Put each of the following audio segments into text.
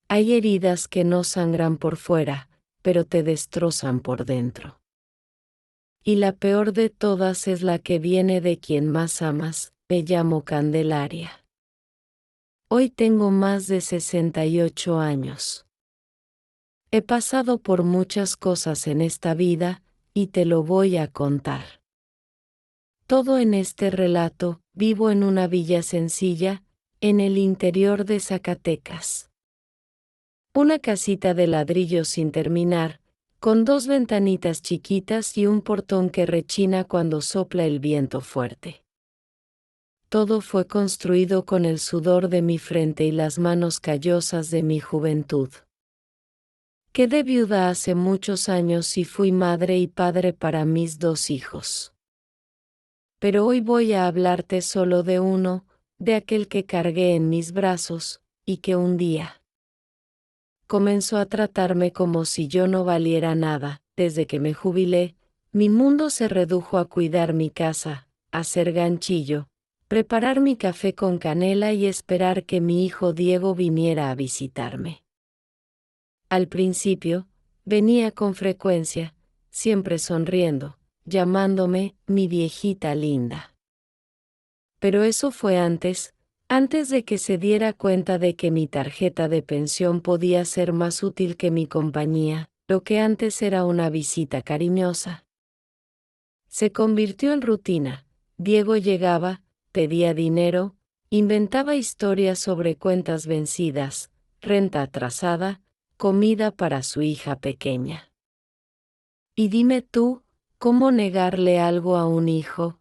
Hay heridas que no sangran por fuera, pero te destrozan por dentro. Y la peor de todas es la que viene de quien más amas. Me llamo Candelaria. Hoy tengo más de 68 años. He pasado por muchas cosas en esta vida, y te lo voy a contar. Todo en este relato. Vivo en una villa sencilla, en el interior de Zacatecas. Una casita de ladrillo sin terminar, con 2 ventanitas chiquitas y un portón que rechina cuando sopla el viento fuerte. Todo fue construido con el sudor de mi frente y las manos callosas de mi juventud. Quedé viuda hace muchos años y fui madre y padre para mis 2 hijos. Pero hoy voy a hablarte solo de uno, de aquel que cargué en mis brazos, y que un día comenzó a tratarme como si yo no valiera nada. Desde que me jubilé, mi mundo se redujo a cuidar mi casa, hacer ganchillo, preparar mi café con canela y esperar que mi hijo Diego viniera a visitarme. Al principio, venía con frecuencia, siempre sonriendo, llamándome mi viejita linda. Pero eso fue antes de que se diera cuenta de que mi tarjeta de pensión podía ser más útil que mi compañía, lo que antes era una visita cariñosa. Se convirtió en rutina. Diego llegaba, pedía dinero, inventaba historias sobre cuentas vencidas, renta atrasada, comida para su hija pequeña. Y dime tú, ¿cómo negarle algo a un hijo?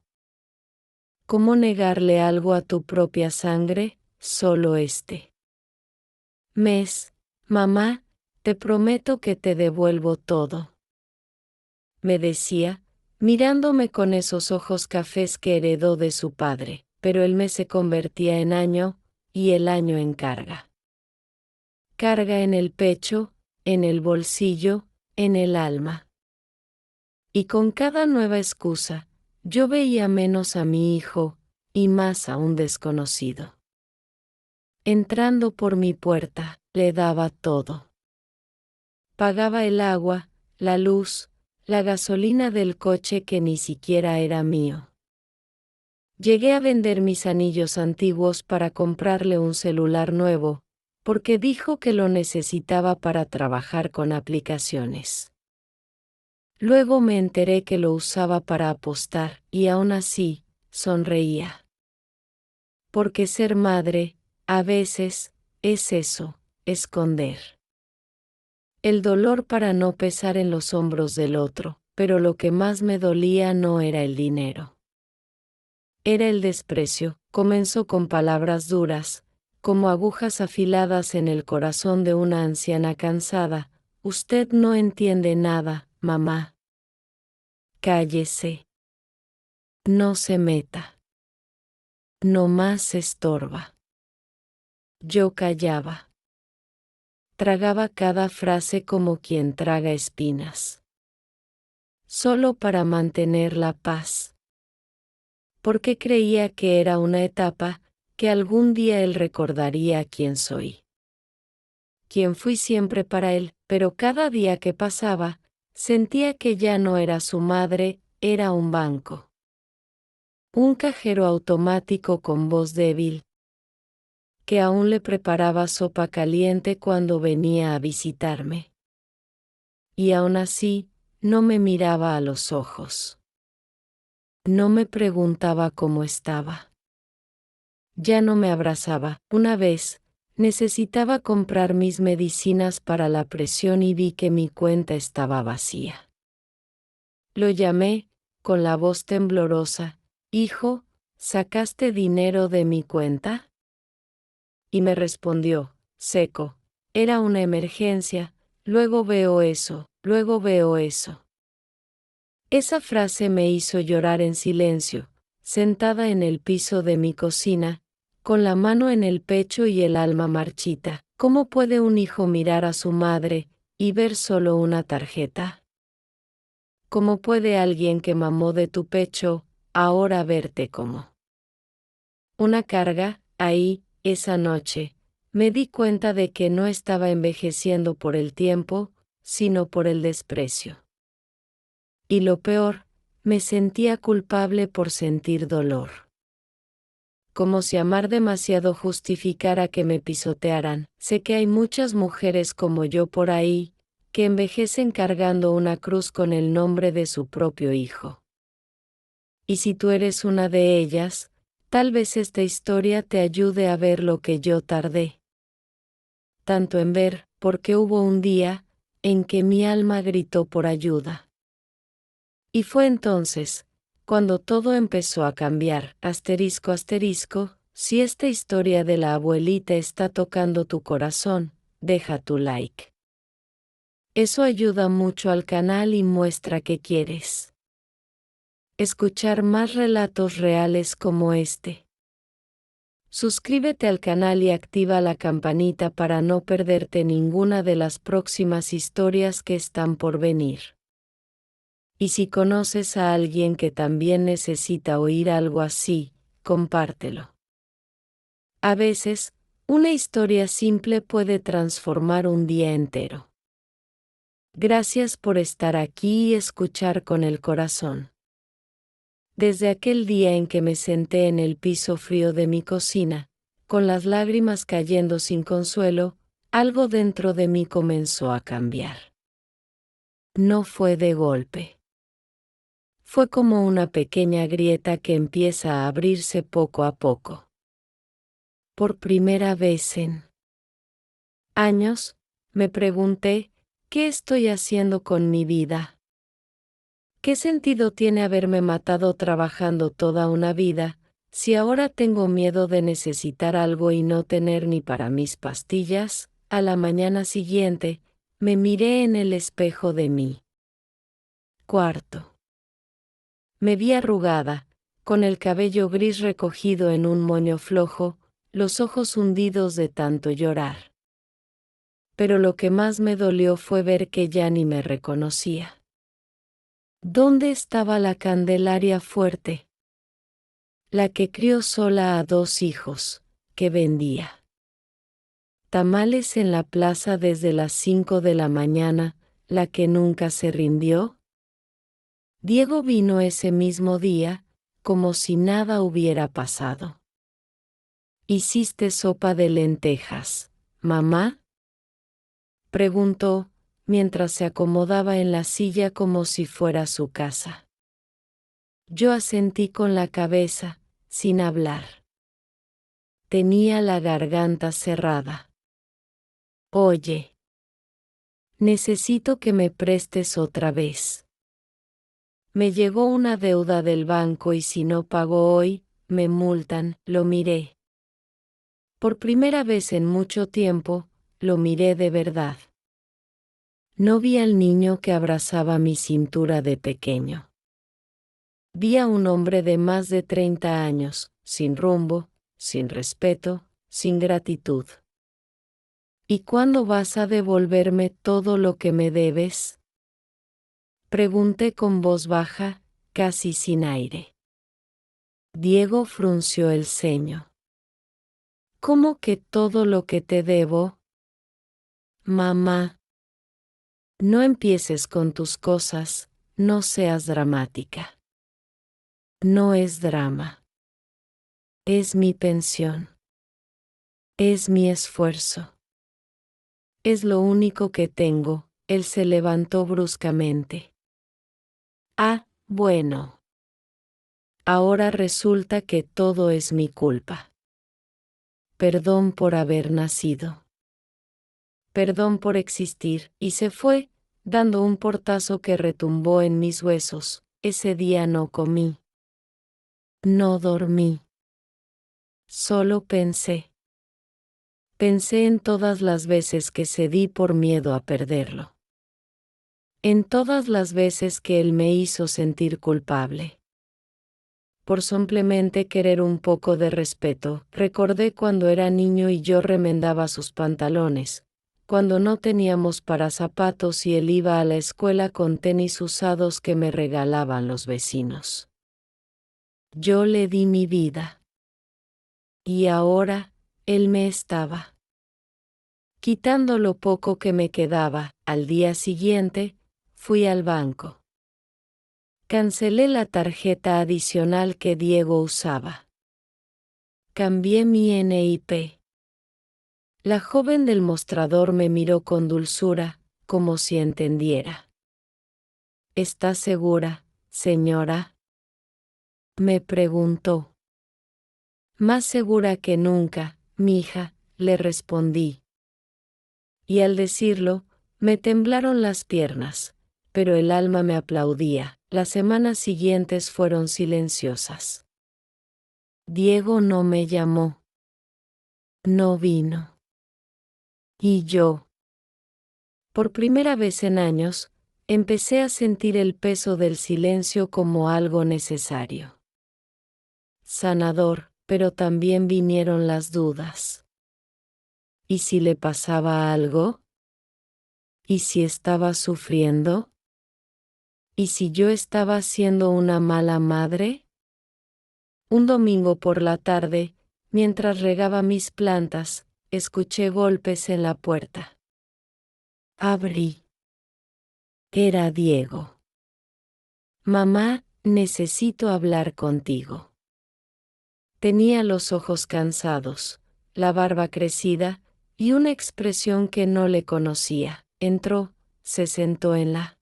¿Cómo negarle algo a tu propia sangre? Solo este mes, mamá, te prometo que te devuelvo todo. Me decía, mirándome con esos ojos cafés que heredó de su padre, pero el mes se convertía en año, y el año en carga. Carga en el pecho, en el bolsillo, en el alma. Y con cada nueva excusa, yo veía menos a mi hijo, y más a un desconocido. Entrando por mi puerta, le daba todo. Pagaba el agua, la luz, la gasolina del coche que ni siquiera era mío. Llegué a vender mis anillos antiguos para comprarle un celular nuevo, porque dijo que lo necesitaba para trabajar con aplicaciones. Luego me enteré que lo usaba para apostar, y aún así, sonreía. Porque ser madre, a veces, es eso, esconder el dolor para no pesar en los hombros del otro, pero lo que más me dolía no era el dinero. Era el desprecio. Comenzó con palabras duras, como agujas afiladas en el corazón de una anciana cansada. Usted no entiende nada, mamá. Cállese. No se meta. No más estorba. Yo callaba. Tragaba cada frase como quien traga espinas. Solo para mantener la paz. Porque creía que era una etapa, que algún día él recordaría quién soy. Quien fui siempre para él, pero cada día que pasaba, sentía que ya no era su madre, era un banco. Un cajero automático con voz débil, que aún le preparaba sopa caliente cuando venía a visitarme. Y aún así, no me miraba a los ojos. No me preguntaba cómo estaba. Ya no me abrazaba. Una vez, necesitaba comprar mis medicinas para la presión y vi que mi cuenta estaba vacía. Lo llamé, con la voz temblorosa, «Hijo, ¿sacaste dinero de mi cuenta?» Y me respondió, seco, «Era una emergencia, luego veo eso, luego veo eso». Esa frase me hizo llorar en silencio, sentada en el piso de mi cocina, con la mano en el pecho y el alma marchita. ¿Cómo puede un hijo mirar a su madre y ver solo una tarjeta? ¿Cómo puede alguien que mamó de tu pecho ahora verte como una carga? Ahí, esa noche, Me di cuenta de que no estaba envejeciendo por el tiempo, sino por el desprecio. Y lo peor, me sentía culpable por sentir dolor. Como si amar demasiado justificara que me pisotearan. Sé que hay muchas mujeres como yo por ahí, que envejecen cargando una cruz con el nombre de su propio hijo. Y si tú eres una de ellas, tal vez esta historia te ayude a ver lo que yo tardé tanto en ver, porque hubo un día en que mi alma gritó por ayuda. Y fue entonces, cuando todo empezó a cambiar. Asterisco, asterisco, si esta historia de la abuelita está tocando tu corazón, deja tu like. Eso ayuda mucho al canal y muestra que quieres escuchar más relatos reales como este. Suscríbete al canal y activa la campanita para no perderte ninguna de las próximas historias que están por venir. Y si conoces a alguien que también necesita oír algo así, compártelo. A veces, una historia simple puede transformar un día entero. Gracias por estar aquí y escuchar con el corazón. Desde aquel día en que me senté en el piso frío de mi cocina, con las lágrimas cayendo sin consuelo, algo dentro de mí comenzó a cambiar. No fue de golpe. Fue como una pequeña grieta que empieza a abrirse poco a poco. Por primera vez en años, me pregunté, ¿qué estoy haciendo con mi vida? ¿Qué sentido tiene haberme matado trabajando toda una vida, si ahora tengo miedo de necesitar algo y no tener ni para mis pastillas? A la mañana siguiente, me miré en el espejo de mi cuarto. Me vi arrugada, con el cabello gris recogido en un moño flojo, los ojos hundidos de tanto llorar. Pero lo que más me dolió fue ver que ya ni me reconocía. ¿Dónde estaba la Candelaria fuerte? La que crió sola a 2 hijos, que vendía tamales en la plaza desde las 5 de la mañana, la que nunca se rindió. Diego vino ese mismo día, como si nada hubiera pasado. ¿Hiciste sopa de lentejas, mamá? Preguntó, mientras se acomodaba en la silla como si fuera su casa. Yo asentí con la cabeza, sin hablar. Tenía la garganta cerrada. Oye, necesito que me prestes otra vez. Me llegó una deuda del banco y si no pago hoy, me multan. Lo miré. Por primera vez en mucho tiempo, lo miré de verdad. No vi al niño que abrazaba mi cintura de pequeño. Vi a un hombre de más de 30 años, sin rumbo, sin respeto, sin gratitud. ¿Y cuándo vas a devolverme todo lo que me debes? Pregunté con voz baja, casi sin aire. Diego frunció el ceño. ¿Cómo que todo lo que te debo? Mamá. No empieces con tus cosas, no seas dramática. No es drama. Es mi pensión. Es mi esfuerzo. Es lo único que tengo. Él se levantó bruscamente. Ah, bueno. Ahora resulta que todo es mi culpa. Perdón por haber nacido. Perdón por existir, y se fue, dando un portazo que retumbó en mis huesos. Ese día no comí. No dormí. Solo pensé. Pensé en todas las veces que cedí por miedo a perderlo. En todas las veces que él me hizo sentir culpable. Por simplemente querer un poco de respeto, recordé cuando era niño y yo remendaba sus pantalones, cuando no teníamos para zapatos y él iba a la escuela con tenis usados que me regalaban los vecinos. Yo le di mi vida. Y ahora, él me estaba Quitando lo poco que me quedaba, al día siguiente, fui al banco. Cancelé la tarjeta adicional que Diego usaba. Cambié mi NIP. La joven del mostrador me miró con dulzura, como si entendiera. ¿Está segura, señora? Me preguntó. Más segura que nunca, mija, le respondí. Y al decirlo, me temblaron las piernas, pero el alma me aplaudía. Las semanas siguientes fueron silenciosas. Diego no me llamó. No vino. Y yo, por primera vez en años, empecé a sentir el peso del silencio como algo necesario. Sanador, pero también vinieron las dudas. ¿Y si le pasaba algo? ¿Y si estaba sufriendo? ¿Y si yo estaba siendo una mala madre? Un domingo por la tarde, mientras regaba mis plantas, escuché golpes en la puerta. Abrí. Era Diego. Mamá, necesito hablar contigo. Tenía los ojos cansados, la barba crecida, y una expresión que no le conocía. Entró, se sentó en la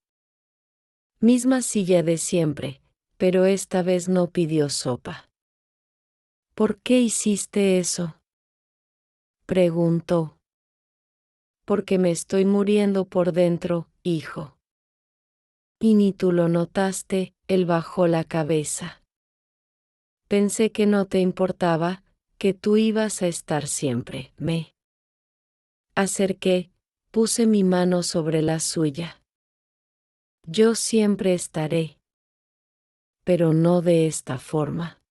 misma silla de siempre, pero esta vez no pidió sopa. ¿Por qué hiciste eso?, preguntó. Porque me estoy muriendo por dentro, hijo. Y ni tú lo notaste, él bajó la cabeza. Pensé que no te importaba, que tú ibas a estar siempre. Me acerqué, puse mi mano sobre la suya. Yo siempre estaré. Pero no de esta forma.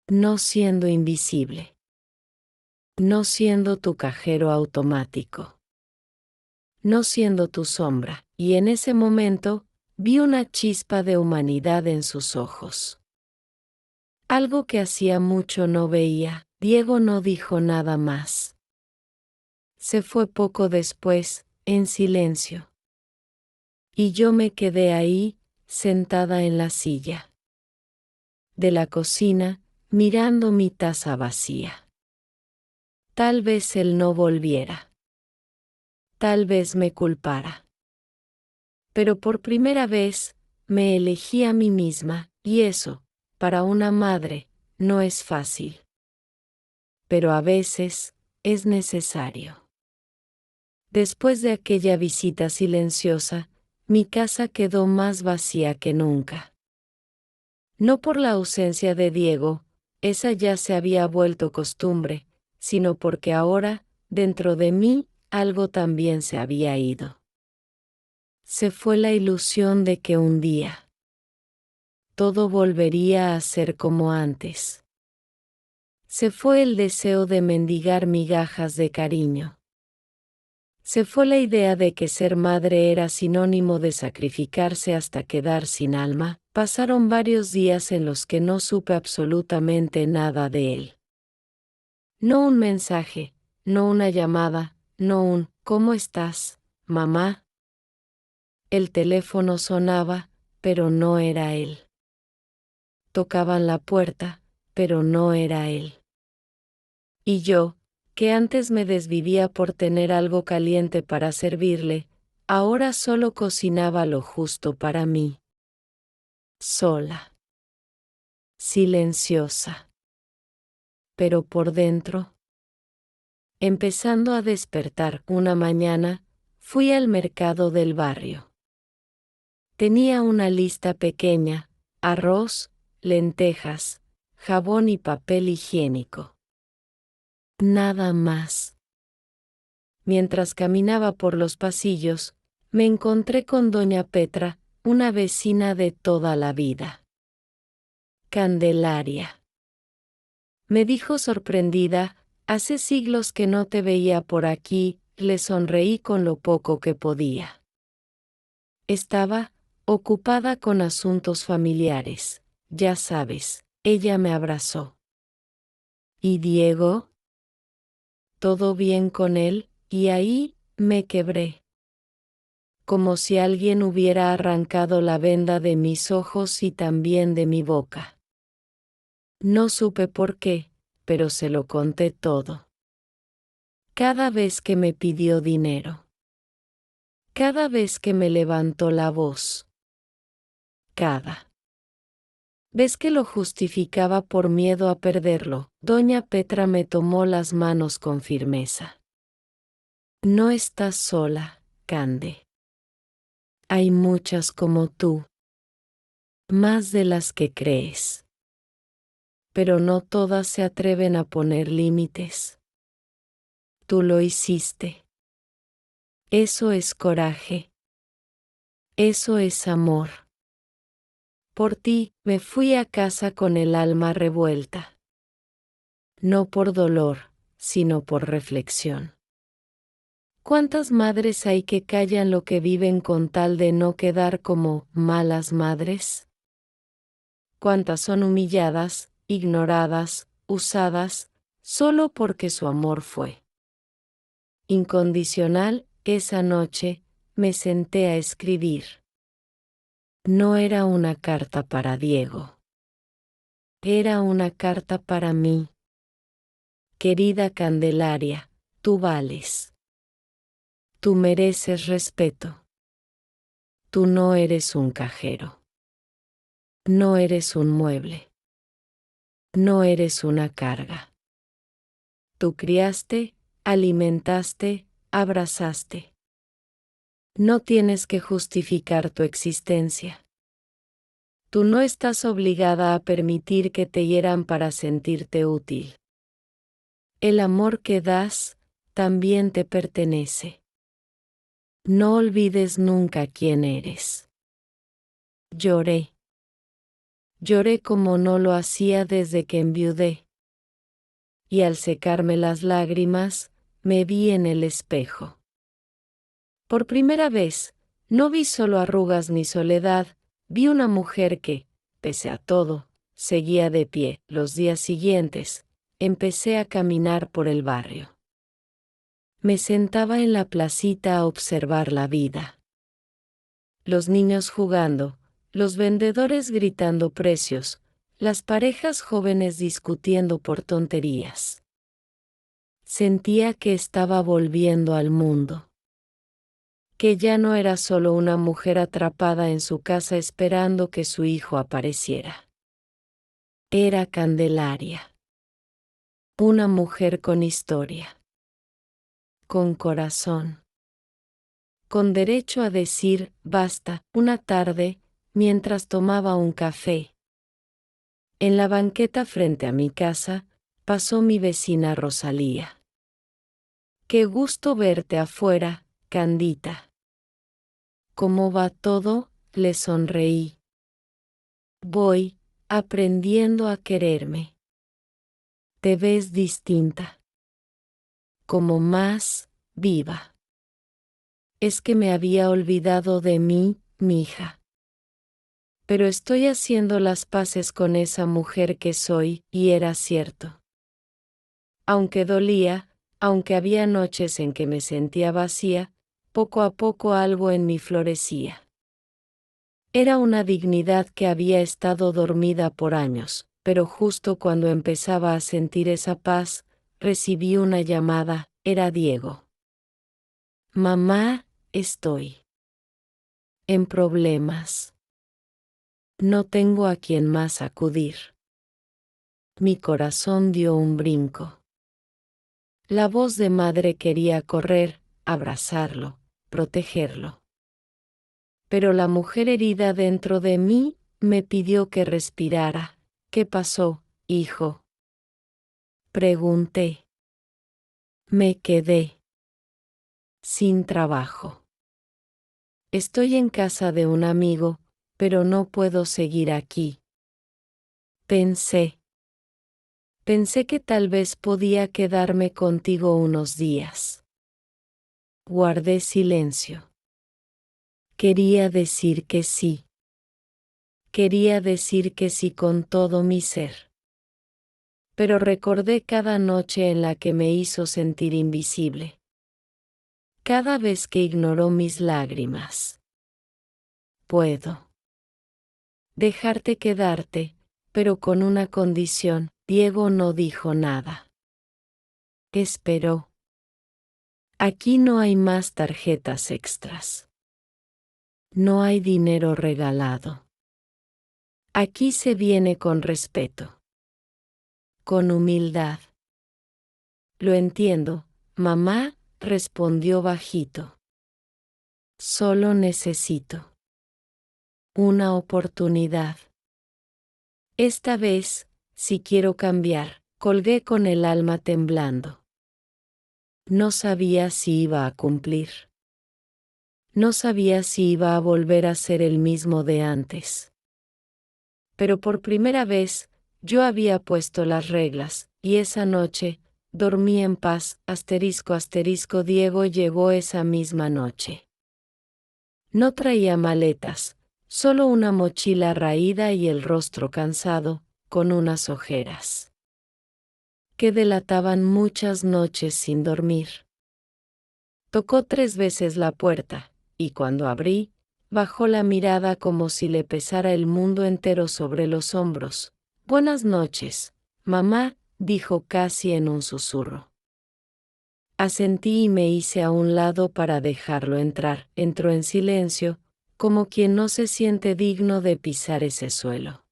No siendo invisible. No siendo tu cajero automático. No siendo tu sombra. Y en ese momento, vi una chispa de humanidad en sus ojos. Algo que hacía mucho no veía. Diego no dijo nada más. Se fue poco después, en silencio. Y yo me quedé ahí, sentada en la silla de la cocina, mirando mi taza vacía. Tal vez él no volviera. Tal vez me culpara. Pero por primera vez, me elegí a mí misma, y eso, para una madre, no es fácil. Pero a veces, es necesario. Después de aquella visita silenciosa, mi casa quedó más vacía que nunca. No por la ausencia de Diego, esa ya se había vuelto costumbre, sino porque ahora, dentro de mí, algo también se había ido. Se fue la ilusión de que un día todo volvería a ser como antes. Se fue el deseo de mendigar migajas de cariño. Se fue la idea de que ser madre era sinónimo de sacrificarse hasta quedar sin alma. Pasaron varios días en los que no supe absolutamente nada de él. No un mensaje, no una llamada, no un ¿cómo estás, mamá? El teléfono sonaba, pero no era él. Tocaban la puerta, pero no era él. Y yo, que antes me desvivía por tener algo caliente para servirle, ahora solo cocinaba lo justo para mí. Sola. Silenciosa. Pero por dentro. Empezando a despertar una mañana, fui al mercado del barrio. Tenía una lista pequeña: arroz, lentejas, jabón y papel higiénico. Nada más. Mientras caminaba por los pasillos, me encontré con doña Petra, una vecina de toda la vida. Candelaria. Me dijo sorprendida, hace siglos que no te veía por aquí. Le sonreí con lo poco que podía. Estaba ocupada con asuntos familiares, ya sabes. Ella me abrazó. ¿Y Diego? ¿Todo bien con él?, y ahí me quebré. Como si alguien hubiera arrancado la venda de mis ojos y también de mi boca. No supe por qué, pero se lo conté todo. Cada vez que me pidió dinero. Cada vez que me levantó la voz. Cada vez que lo justificaba por miedo a perderlo, doña Petra me tomó las manos con firmeza. No estás sola, Cande. Hay muchas como tú. Más de las que crees. Pero no todas se atreven a poner límites. Tú lo hiciste. Eso es coraje. Eso es amor. Por ti, me fui a casa con el alma revuelta. No por dolor, sino por reflexión. ¿Cuántas madres hay que callan lo que viven con tal de no quedar como malas madres? ¿Cuántas son humilladas, ignoradas, usadas, solo porque su amor fue incondicional? Esa noche, me senté a escribir. No era una carta para Diego. Era una carta para mí. Querida Candelaria, tú vales. Tú mereces respeto. Tú no eres un cajero. No eres un mueble. No eres una carga. Tú criaste, alimentaste, abrazaste. No tienes que justificar tu existencia. Tú no estás obligada a permitir que te hieran para sentirte útil. El amor que das, también te pertenece. No olvides nunca quién eres. Lloré. Lloré como no lo hacía desde que enviudé. Y al secarme las lágrimas, me vi en el espejo. Por primera vez, no vi solo arrugas ni soledad, vi una mujer que, pese a todo, seguía de pie. Los días siguientes, empecé a caminar por el barrio. Me sentaba en la placita a observar la vida. Los niños jugando, los vendedores gritando precios, las parejas jóvenes discutiendo por tonterías. Sentía que estaba volviendo al mundo. Que ya no era solo una mujer atrapada en su casa esperando que su hijo apareciera. Era Candelaria. Una mujer con historia. Con corazón. Con derecho a decir basta. Una tarde, mientras tomaba un café. En la banqueta frente a mi casa, pasó mi vecina Rosalía. Qué gusto verte afuera, Candita. ¿Cómo va todo? Le sonreí. Voy, aprendiendo a quererme. Te ves distinta. Como más, viva. Es que me había olvidado de mí, mija. Pero estoy haciendo las paces con esa mujer que soy, y era cierto. Aunque dolía, aunque había noches en que me sentía vacía, poco a poco algo en mí florecía. Era una dignidad que había estado dormida por años, pero justo cuando empezaba a sentir esa paz, recibí una llamada. Era Diego. Mamá, estoy en problemas. No tengo a quien más acudir. Mi corazón dio un brinco. La voz de madre quería correr, abrazarlo, protegerlo. Pero la mujer herida dentro de mí me pidió que respirara. ¿Qué pasó, hijo? Pregunté. Me quedé sin trabajo. Estoy en casa de un amigo, pero no puedo seguir aquí. Pensé que tal vez podía quedarme contigo unos días. Guardé silencio. Quería decir que sí. Quería decir que sí con todo mi ser. Pero recordé cada noche en la que me hizo sentir invisible. cada vez que ignoró mis lágrimas. Puedo dejarte quedarte, pero con una condición. Diego no dijo nada. Esperó. Aquí no hay más tarjetas extras. No hay dinero regalado. Aquí se viene con respeto. Con humildad. Lo entiendo, mamá, respondió bajito. Solo necesito una oportunidad. Esta vez, si quiero cambiar, colgué con el alma temblando. No sabía si iba a cumplir. No sabía si iba a volver a ser el mismo de antes. Pero por primera vez, yo había puesto las reglas, y esa noche, dormí en paz. Diego llegó esa misma noche. No traía maletas, solo una mochila raída y el rostro cansado, con unas ojeras que delataban muchas noches sin dormir. Tocó 3 veces la puerta, y cuando abrí, bajó la mirada como si le pesara el mundo entero sobre los hombros. Buenas noches, mamá, dijo casi en un susurro. Asentí y me hice a un lado para dejarlo entrar. Entró en silencio, como quien no se siente digno de pisar ese suelo.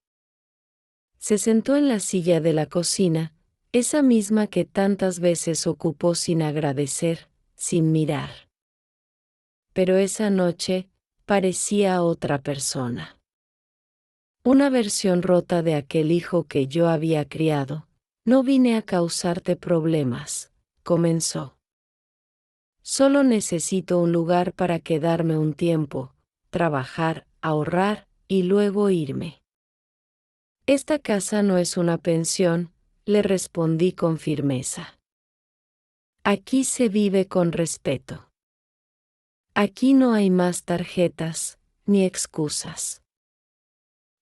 Se sentó en la silla de la cocina, esa misma que tantas veces ocupó sin agradecer, sin mirar. Pero esa noche, parecía otra persona. Una versión rota de aquel hijo que yo había criado. No vine a causarte problemas, comenzó. Solo necesito un lugar para quedarme un tiempo, trabajar, ahorrar, y luego irme. Esta casa no es una pensión, le respondí con firmeza. Aquí se vive con respeto. Aquí no hay más tarjetas, ni excusas.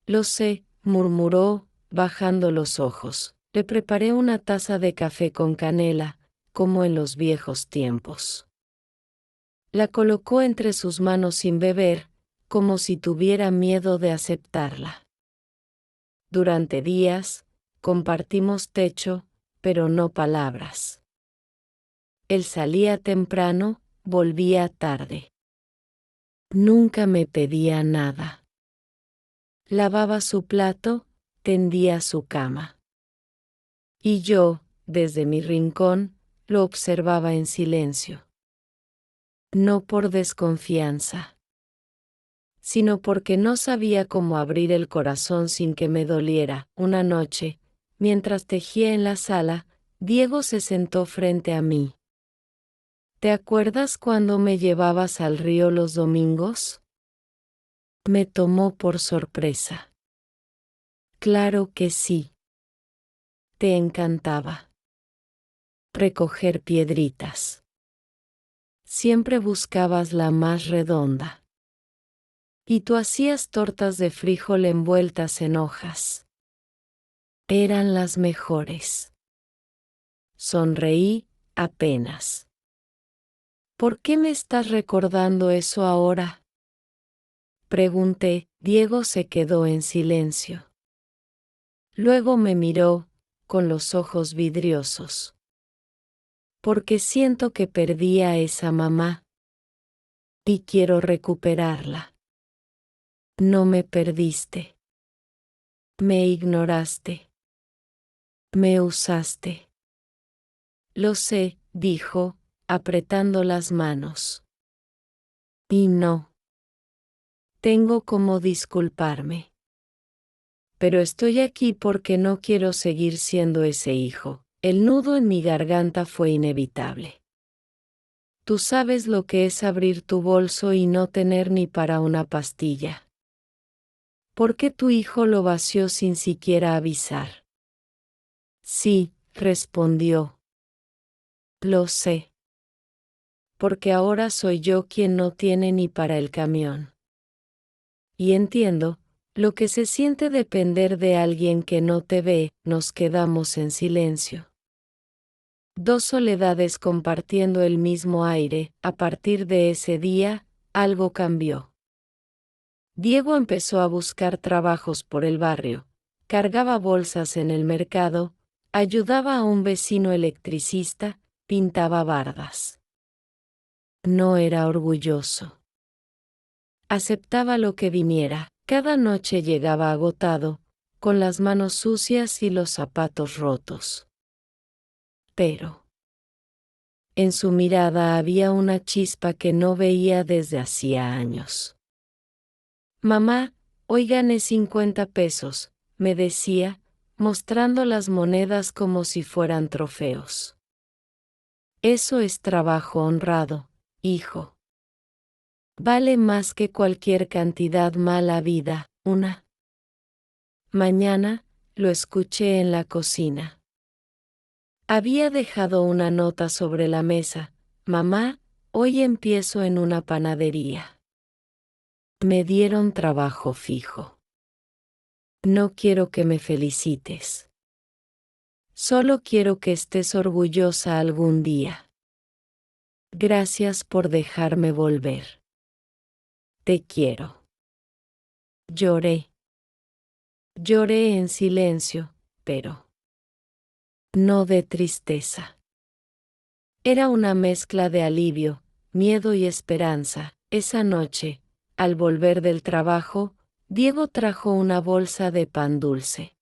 Lo sé, murmuró, bajando los ojos. Le preparé una taza de café con canela, como en los viejos tiempos. La colocó entre sus manos sin beber, como si tuviera miedo de aceptarla. Durante días, compartimos techo, pero no palabras. Él salía temprano, volvía tarde. Nunca me pedía nada. Lavaba su plato, tendía su cama. Y yo, desde mi rincón, lo observaba en silencio. No por desconfianza, sino porque no sabía cómo abrir el corazón sin que me doliera. Una noche, mientras tejía en la sala, Diego se sentó frente a mí. ¿Te acuerdas cuando me llevabas al río los domingos? Me tomó por sorpresa. Claro que sí. Te encantaba recoger piedritas. Siempre buscabas la más redonda. Y tú hacías tortas de frijol envueltas en hojas. Eran las mejores. Sonreí, apenas. ¿Por qué me estás recordando eso ahora? Pregunté. Diego se quedó en silencio. Luego me miró, con los ojos vidriosos. Porque siento que perdí a esa mamá. Y quiero recuperarla. No me perdiste. Me ignoraste. Me usaste. Lo sé, dijo, apretando las manos. Y no. Tengo como disculparme. Pero estoy aquí porque no quiero seguir siendo ese hijo. El nudo en mi garganta fue inevitable. Tú sabes lo que es abrir tu bolso y no tener ni para una pastilla. ¿Por qué tu hijo lo vació sin siquiera avisar? Sí, respondió. Lo sé. Porque ahora soy yo quien no tiene ni para el camión. Y entiendo lo que se siente depender de alguien que no te ve. Nos quedamos en silencio. Dos soledades compartiendo el mismo aire. A partir de ese día, algo cambió. Diego empezó a buscar trabajos por el barrio, cargaba bolsas en el mercado, ayudaba a un vecino electricista, pintaba bardas. No era orgulloso. Aceptaba lo que viniera. Cada noche llegaba agotado, con las manos sucias y los zapatos rotos. Pero en su mirada había una chispa que no veía desde hacía años. Mamá, hoy gané 50 pesos, me decía, mostrando las monedas como si fueran trofeos. Eso es trabajo honrado, hijo. Vale más que cualquier cantidad mala vida. Una mañana, lo escuché en la cocina. Había dejado una nota sobre la mesa. Mamá, hoy empiezo en una panadería. Me dieron trabajo fijo. No quiero que me felicites. Solo quiero que estés orgullosa algún día. Gracias por dejarme volver. Te quiero. Lloré. Lloré en silencio, pero no de tristeza. Era una mezcla de alivio, miedo y esperanza. Esa noche, al volver del trabajo, Diego trajo una bolsa de pan dulce.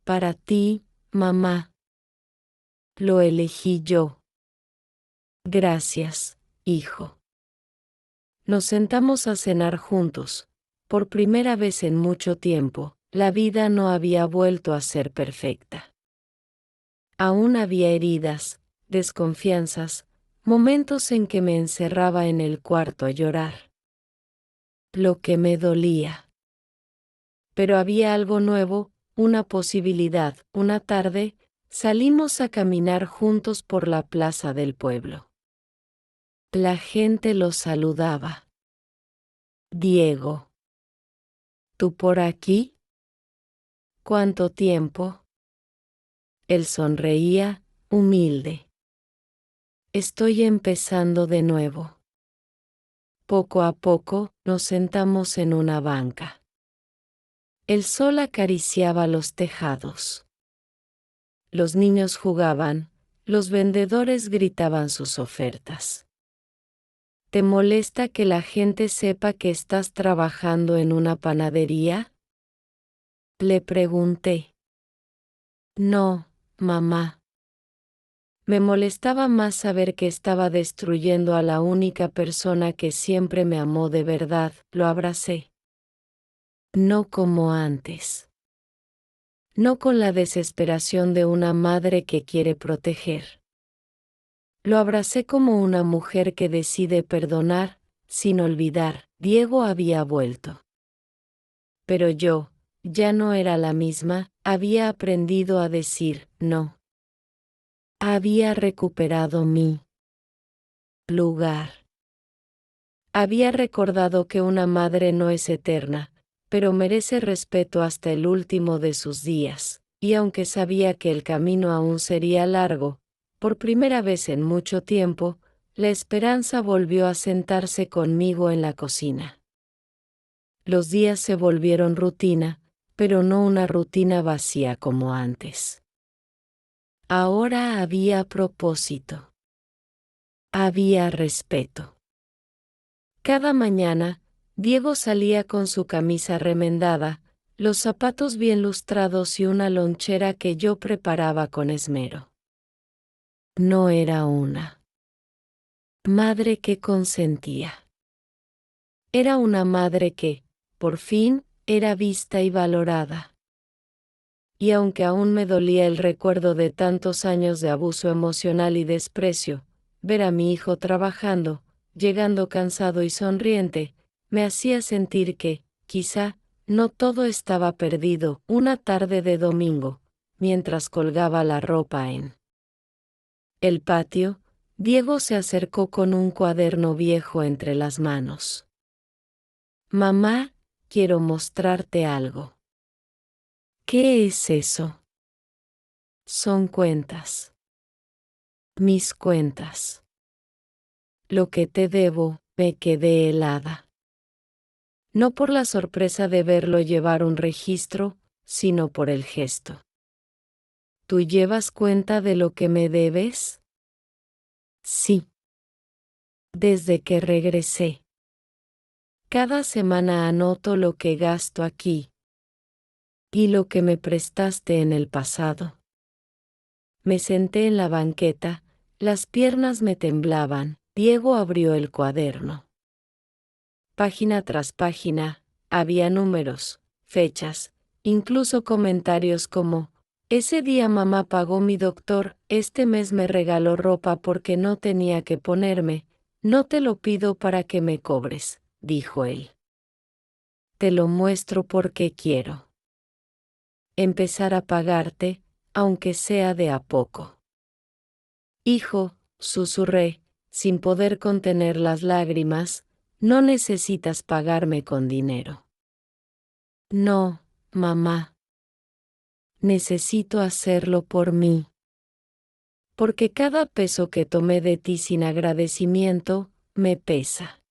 Para ti, mamá. Lo elegí yo. Gracias, hijo. Nos sentamos a cenar juntos. Por primera vez en mucho tiempo, la vida no había vuelto a ser perfecta. Aún había heridas, desconfianzas, momentos en que me encerraba en el cuarto a llorar. Lo que me dolía. Pero había algo nuevo, una posibilidad. Una tarde, salimos a caminar juntos por la plaza del pueblo. La gente los saludaba. Diego. ¿Tú por aquí? ¿Cuánto tiempo? Él sonreía, humilde. Estoy empezando de nuevo. Poco a poco, nos sentamos en una banca. El sol acariciaba los tejados. Los niños jugaban, los vendedores gritaban sus ofertas. ¿Te molesta que la gente sepa que estás trabajando en una panadería? Le pregunté. No, mamá. Me molestaba más saber que estaba destruyendo a la única persona que siempre me amó de verdad. Lo abracé. No como antes. No con la desesperación de una madre que quiere proteger. Lo abracé como una mujer que decide perdonar, sin olvidar. Diego había vuelto. Pero yo, ya no era la misma, había aprendido a decir no. Había recuperado mi lugar. Había recordado que una madre no es eterna, pero merece respeto hasta el último de sus días, y aunque sabía que el camino aún sería largo, por primera vez en mucho tiempo, la esperanza volvió a sentarse conmigo en la cocina. Los días se volvieron rutina, pero no una rutina vacía como antes. Ahora había propósito. Había respeto. Cada mañana, Diego salía con su camisa remendada, los zapatos bien lustrados y una lonchera que yo preparaba con esmero. No era una madre que consentía. Era una madre que, por fin, era vista y valorada. Y aunque aún me dolía el recuerdo de tantos años de abuso emocional y desprecio, ver a mi hijo trabajando, llegando cansado y sonriente, me hacía sentir que, quizá, no todo estaba perdido. Una tarde de domingo, mientras colgaba la ropa en el patio, Diego se acercó con un cuaderno viejo entre las manos. Mamá, quiero mostrarte algo. ¿Qué es eso? Son cuentas. mis cuentas. Lo que te debo, me quedé helada. No por la sorpresa de verlo llevar un registro, sino por el gesto. ¿Tú llevas cuenta de lo que me debes? Sí. Desde que regresé. Cada semana anoto lo que gasto aquí. Y lo que me prestaste en el pasado. Me senté en la banqueta, las piernas me temblaban. Diego abrió el cuaderno. Página tras página, había números, fechas, incluso comentarios como: ese día mamá pagó mi doctor, este mes me regaló ropa porque no tenía que ponerme, no te lo pido para que me cobres, dijo él. Te lo muestro porque quiero empezar a pagarte, aunque sea de a poco. Hijo, susurré, sin poder contener las lágrimas, no necesitas pagarme con dinero. No, mamá. Necesito hacerlo por mí. Porque cada peso que tomé de ti sin agradecimiento, me pesa.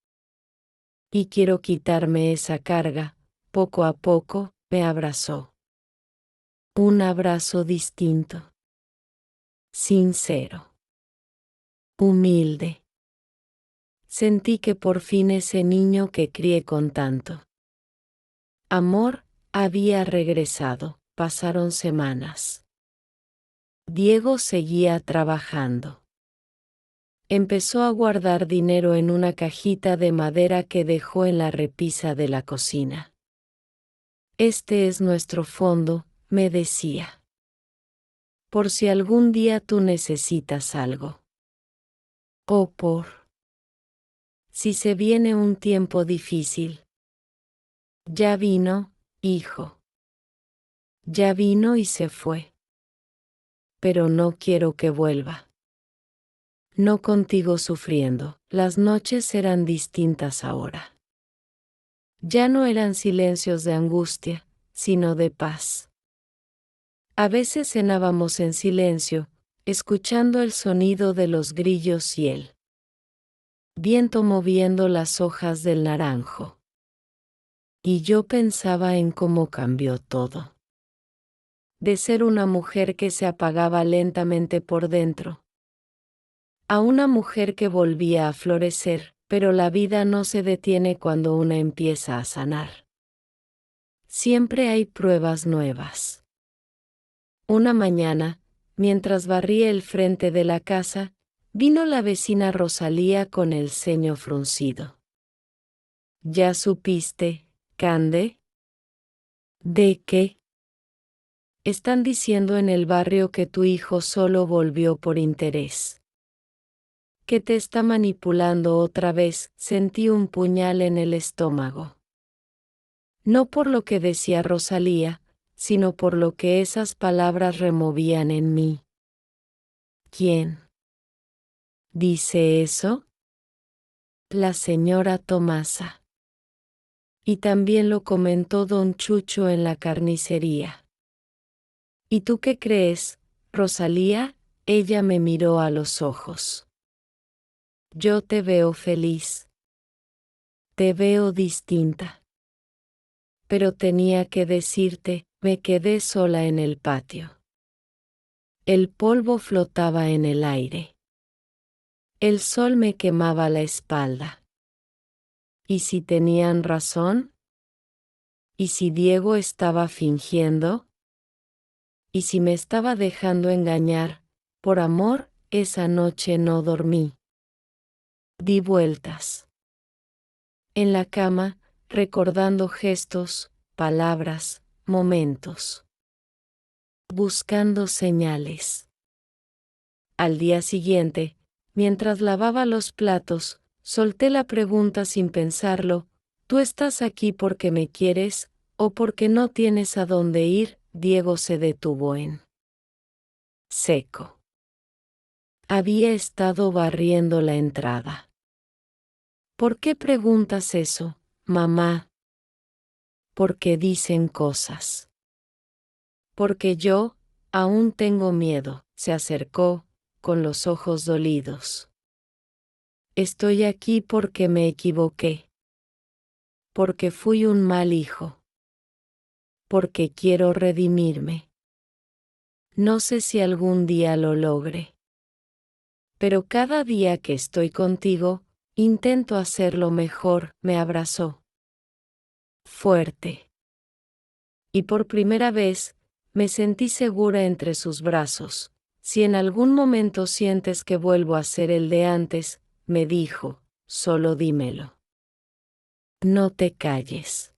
Y quiero quitarme esa carga. Poco a poco, me abrazó. Un abrazo distinto. Sincero. Humilde. Sentí que por fin ese niño que crié con tanto amor había regresado. Pasaron semanas. Diego seguía trabajando. Empezó a guardar dinero en una cajita de madera que dejó en la repisa de la cocina. Este es nuestro fondo, me decía. Por si algún día tú necesitas algo. O por si se viene un tiempo difícil. Ya vino, hijo. Ya vino y se fue. Pero no quiero que vuelva. No contigo sufriendo, las noches eran distintas ahora. Ya no eran silencios de angustia, sino de paz. A veces cenábamos en silencio, escuchando el sonido de los grillos y el viento moviendo las hojas del naranjo. Y yo pensaba en cómo cambió todo. De ser una mujer que se apagaba lentamente por dentro, a una mujer que volvía a florecer, pero la vida no se detiene cuando una empieza a sanar. Siempre hay pruebas nuevas. Una mañana, mientras barría el frente de la casa, vino la vecina Rosalía con el ceño fruncido. ¿Ya supiste, Cande? ¿De qué? Están diciendo en el barrio que tu hijo solo volvió por interés. Que te está manipulando otra vez. Sentí un puñal en el estómago. No por lo que decía Rosalía, sino por lo que esas palabras removían en mí. ¿Quién dice eso? La señora Tomasa. Y también lo comentó don Chucho en la carnicería. ¿Y tú qué crees, Rosalía? Ella me miró a los ojos. Yo te veo feliz. Te veo distinta. Pero tenía que decirte, me quedé sola en el patio. El polvo flotaba en el aire. El sol me quemaba la espalda. ¿Y si tenían razón? ¿Y si Diego estaba fingiendo? ¿Y si me estaba dejando engañar? Por amor, esa noche no dormí. Di vueltas en la cama, recordando gestos, palabras, momentos. Buscando señales. Al día siguiente, mientras lavaba los platos, solté la pregunta sin pensarlo: ¿tú estás aquí porque me quieres, o porque no tienes a dónde ir? Diego se detuvo en seco. Había estado barriendo la entrada. ¿Por qué preguntas eso, mamá? Porque dicen cosas. Porque yo, aún tengo miedo. Se acercó, con los ojos dolidos. Estoy aquí porque me equivoqué. Porque fui un mal hijo. Porque quiero redimirme. No sé si algún día lo logre. Pero cada día que estoy contigo, intento hacerlo mejor, me abrazó. Fuerte. Y por primera vez, me sentí segura entre sus brazos. Si en algún momento sientes que vuelvo a ser el de antes, me dijo, solo dímelo. No te calles.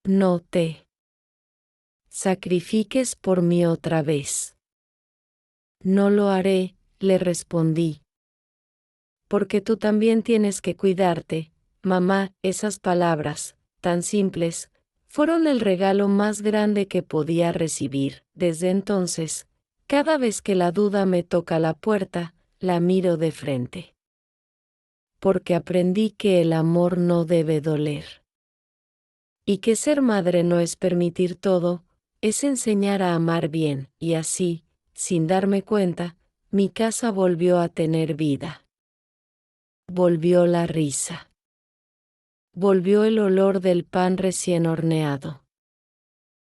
No te sacrifiques por mí otra vez. No lo haré, le respondí. Porque tú también tienes que cuidarte, mamá. Esas palabras, tan simples, fueron el regalo más grande que podía recibir. Desde entonces, cada vez que la duda me toca la puerta, la miro de frente. Porque aprendí que el amor no debe doler. Y que ser madre no es permitir todo, es enseñar a amar bien, y así, sin darme cuenta, mi casa volvió a tener vida. Volvió la risa. Volvió el olor del pan recién horneado.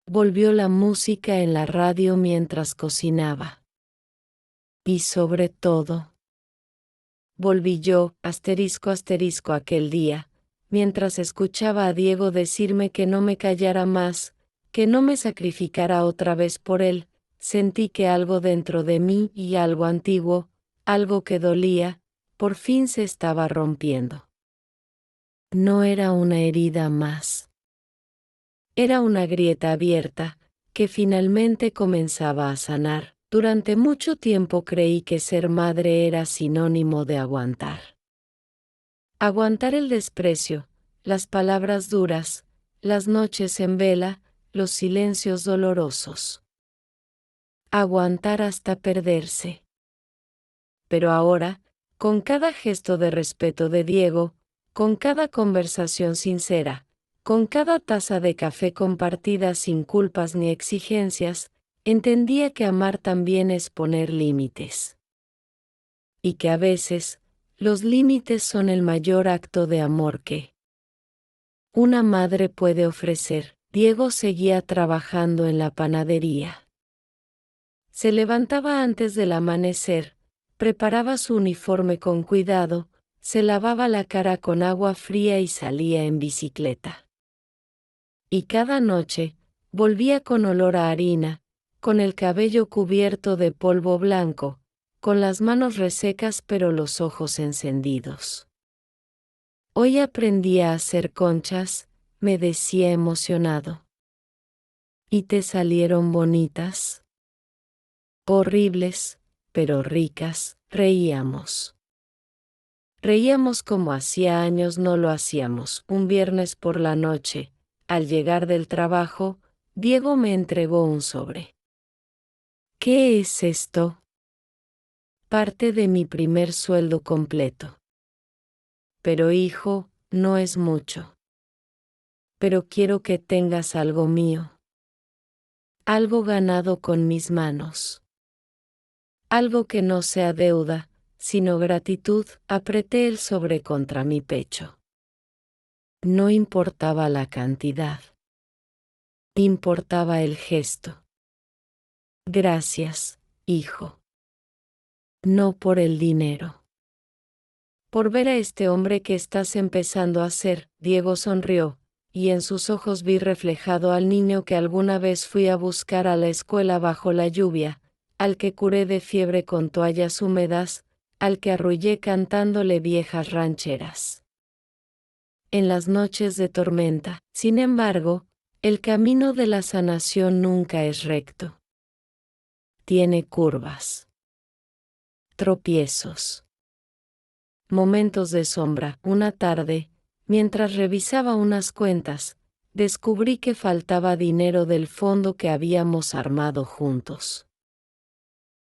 Volvió la música en la radio mientras cocinaba. Y sobre todo, volví yo, aquel día, mientras escuchaba a Diego decirme que no me callara más, que no me sacrificara otra vez por él, sentí que algo dentro de mí y algo antiguo, algo que dolía, por fin se estaba rompiendo. No era una herida más. Era una grieta abierta, que finalmente comenzaba a sanar. Durante mucho tiempo creí que ser madre era sinónimo de aguantar. Aguantar el desprecio, las palabras duras, las noches en vela, los silencios dolorosos. Aguantar hasta perderse. Pero ahora, con cada gesto de respeto de Diego, con cada conversación sincera, con cada taza de café compartida sin culpas ni exigencias, entendía que amar también es poner límites. Y que a veces, los límites son el mayor acto de amor que una madre puede ofrecer. Diego seguía trabajando en la panadería. Se levantaba antes del amanecer, preparaba su uniforme con cuidado, se lavaba la cara con agua fría y salía en bicicleta. Y cada noche, volvía con olor a harina, con el cabello cubierto de polvo blanco, con las manos resecas pero los ojos encendidos. Hoy aprendí a hacer conchas, me decía emocionado. ¿Y te salieron bonitas? Horribles, pero ricas, reíamos. Reíamos como hacía años no lo hacíamos. Un viernes por la noche, al llegar del trabajo, Diego me entregó un sobre. ¿Qué es esto? Parte de mi primer sueldo completo. Pero hijo, no es mucho. Pero quiero que tengas algo mío. Algo ganado con mis manos. Algo que no sea deuda, sino gratitud. Apreté el sobre contra mi pecho. No importaba la cantidad. Importaba el gesto. Gracias, hijo. No por el dinero. Por ver a este hombre que estás empezando a ser. Diego sonrió, y en sus ojos vi reflejado al niño que alguna vez fui a buscar a la escuela bajo la lluvia, al que curé de fiebre con toallas húmedas, al que arrullé cantándole viejas rancheras. En las noches de tormenta, sin embargo, el camino de la sanación nunca es recto. Tiene curvas. Tropiezos. Momentos de sombra. Una tarde, mientras revisaba unas cuentas, descubrí que faltaba dinero del fondo que habíamos armado juntos.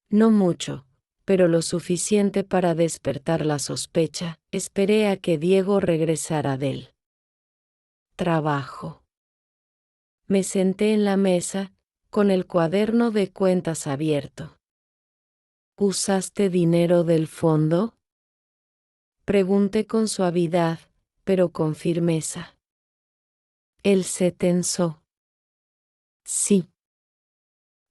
No mucho, pero lo suficiente para despertar la sospecha. Esperé a que Diego regresara del trabajo. Me senté en la mesa, con el cuaderno de cuentas abierto. ¿Usaste dinero del fondo? Pregunté con suavidad, pero con firmeza. Él se tensó. Sí.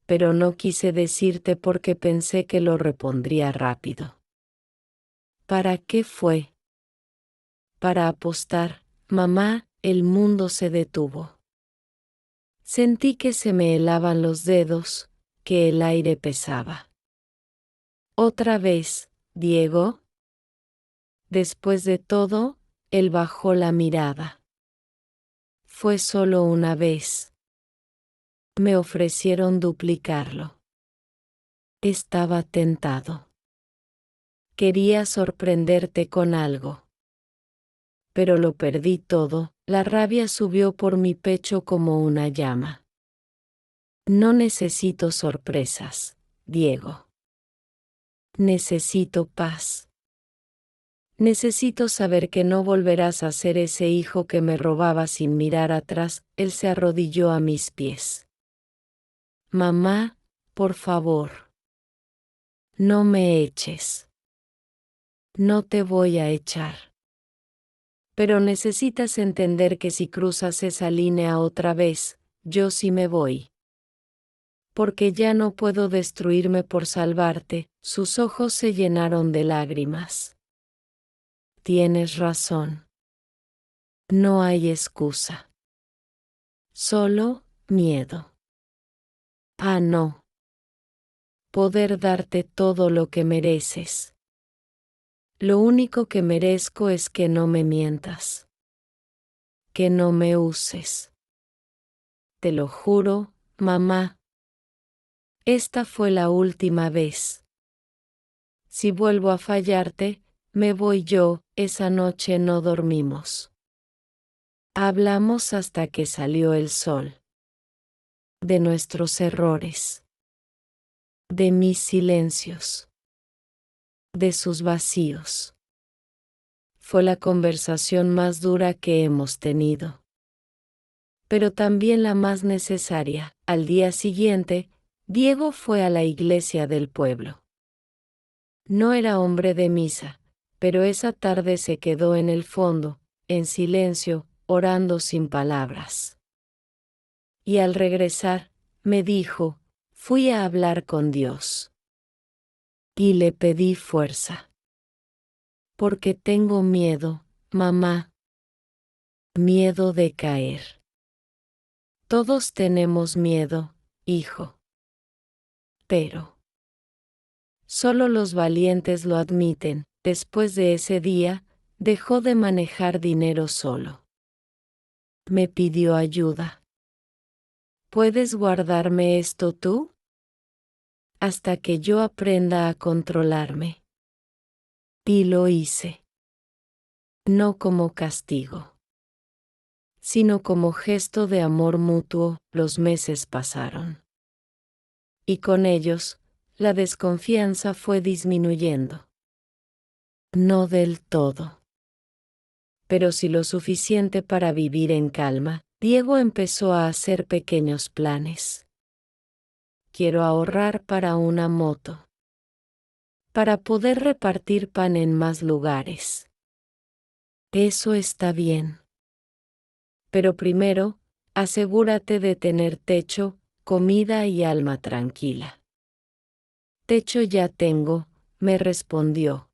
Pero no quise decirte porque pensé que lo repondría rápido. ¿Para qué fue? Para apostar, mamá, el mundo se detuvo. Sentí que se me helaban los dedos, que el aire pesaba. ¿Otra vez, Diego? Después de todo, él bajó la mirada. Fue solo una vez. Me ofrecieron duplicarlo. Estaba tentado. Quería sorprenderte con algo. Pero lo perdí todo, la rabia subió por mi pecho como una llama. No necesito sorpresas, Diego. Necesito paz. Necesito saber que no volverás a ser ese hijo que me robaba sin mirar atrás. Él se arrodilló a mis pies. Mamá, por favor. No me eches. No te voy a echar. Pero necesitas entender que si cruzas esa línea otra vez, yo sí me voy. Porque ya no puedo destruirme por salvarte. Sus ojos se llenaron de lágrimas. Tienes razón. No hay excusa. Solo miedo. Ah, no. Poder darte todo lo que mereces. Lo único que merezco es que no me mientas. Que no me uses. Te lo juro, mamá. Esta fue la última vez. Si vuelvo a fallarte, me voy yo. Esa noche no dormimos. Hablamos hasta que salió el sol. De nuestros errores. De mis silencios. De sus vacíos. Fue la conversación más dura que hemos tenido. Pero también la más necesaria. Al día siguiente, Diego fue a la iglesia del pueblo. No era hombre de misa, pero esa tarde se quedó en el fondo, en silencio, orando sin palabras. Y al regresar, me dijo, fui a hablar con Dios. Y le pedí fuerza. Porque tengo miedo, mamá. Miedo de caer. Todos tenemos miedo, hijo. Pero solo los valientes lo admiten. Después de ese día, dejó de manejar dinero solo. Me pidió ayuda. ¿Puedes guardarme esto tú? Hasta que yo aprenda a controlarme. Y lo hice. No como castigo, sino como gesto de amor mutuo. Los meses pasaron. Y con ellos, la desconfianza fue disminuyendo. No del todo. Pero sí lo suficiente para vivir en calma. Diego empezó a hacer pequeños planes. Quiero ahorrar para una moto. Para poder repartir pan en más lugares. Eso está bien. Pero primero, asegúrate de tener techo, comida y alma tranquila. Techo ya tengo, me respondió.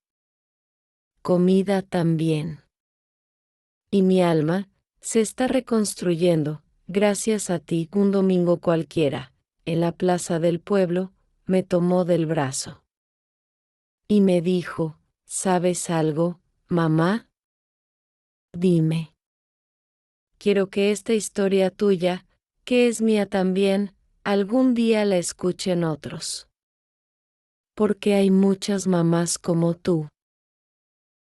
Comida también. Y mi alma se está reconstruyendo, gracias a ti. Un domingo cualquiera, en la plaza del pueblo, me tomó del brazo. Y me dijo, ¿sabes algo, mamá? Dime. Quiero que esta historia tuya, que es mía también, algún día la escuchen otros. Porque hay muchas mamás como tú.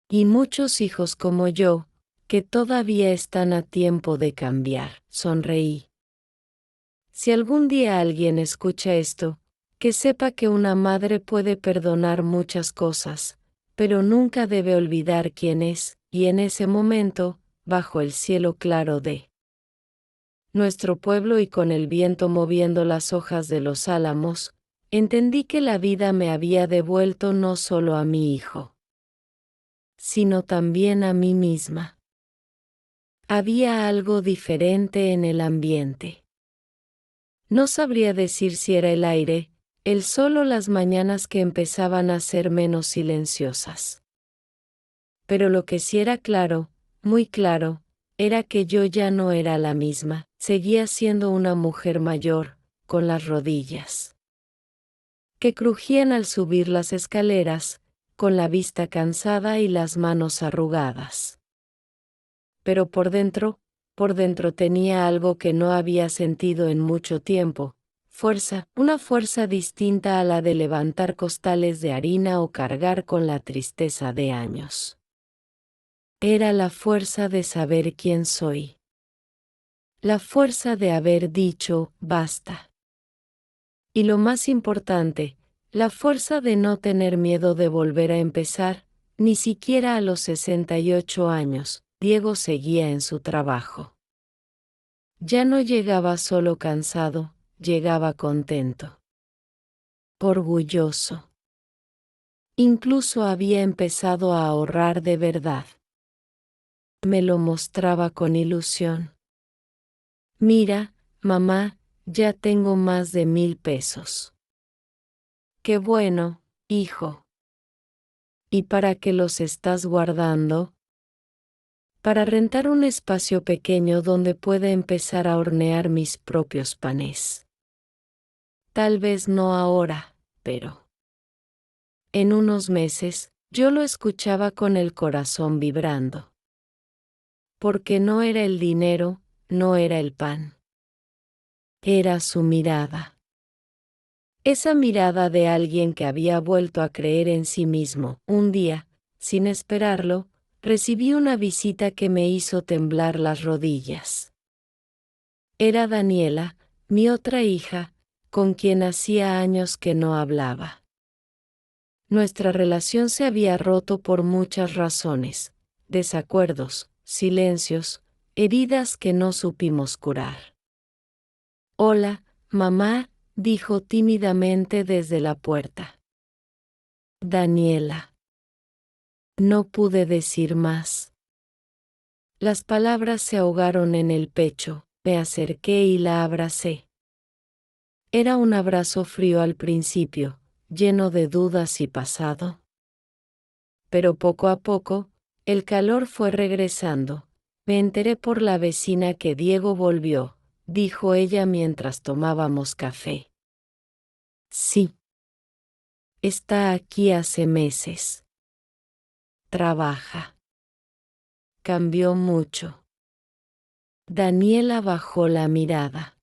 Y muchos hijos como yo, que todavía están a tiempo de cambiar. Sonreí. Si algún día alguien escucha esto, que sepa que una madre puede perdonar muchas cosas, pero nunca debe olvidar quién es, y en ese momento, bajo el cielo claro de nuestro pueblo y con el viento moviendo las hojas de los álamos, entendí que la vida me había devuelto no solo a mi hijo, sino también a mí misma. Había algo diferente en el ambiente. No sabría decir si era el aire, el sol o las mañanas que empezaban a ser menos silenciosas. Pero lo que sí era claro, muy claro, era que yo ya no era la misma, seguía siendo una mujer mayor, con las rodillas que crujían al subir las escaleras, con la vista cansada y las manos arrugadas. Pero por dentro tenía algo que no había sentido en mucho tiempo, fuerza, una fuerza distinta a la de levantar costales de harina o cargar con la tristeza de años. Era la fuerza de saber quién soy. La fuerza de haber dicho, basta. Y lo más importante, la fuerza de no tener miedo de volver a empezar, ni siquiera a los 68 años, Diego seguía en su trabajo. Ya no llegaba solo cansado, llegaba contento. Orgulloso. Incluso había empezado a ahorrar de verdad. Me lo mostraba con ilusión. Mira, mamá, ya tengo más de 1,000 pesos. Qué bueno, hijo. ¿Y para qué los estás guardando? Para rentar un espacio pequeño donde pueda empezar a hornear mis propios panes. Tal vez no ahora, pero en unos meses, yo lo escuchaba con el corazón vibrando. Porque no era el dinero, no era el pan. Era su mirada. Esa mirada de alguien que había vuelto a creer en sí mismo. Un día, sin esperarlo, recibí una visita que me hizo temblar las rodillas. Era Daniela, mi otra hija, con quien hacía años que no hablaba. Nuestra relación se había roto por muchas razones, desacuerdos, silencios, heridas que no supimos curar. Hola, mamá, dijo tímidamente desde la puerta. Daniela. No pude decir más. Las palabras se ahogaron en el pecho, me acerqué y la abracé. Era un abrazo frío al principio, lleno de dudas y pasado. Pero poco a poco, el calor fue regresando. Me enteré por la vecina que Diego volvió, dijo ella mientras tomábamos café. Sí. Está aquí hace meses. Trabaja. Cambió mucho. Daniela bajó la mirada.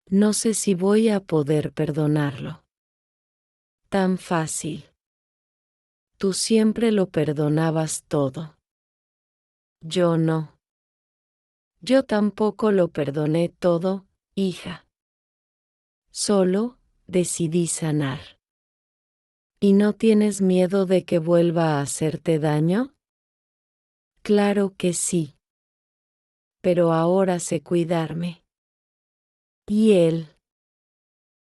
No sé si voy a poder perdonarlo. Tan fácil. Tú siempre lo perdonabas todo. Yo no. Yo tampoco lo perdoné todo, hija. Solo, decidí sanar. ¿Y no tienes miedo de que vuelva a hacerte daño? Claro que sí. Pero ahora sé cuidarme. Y él.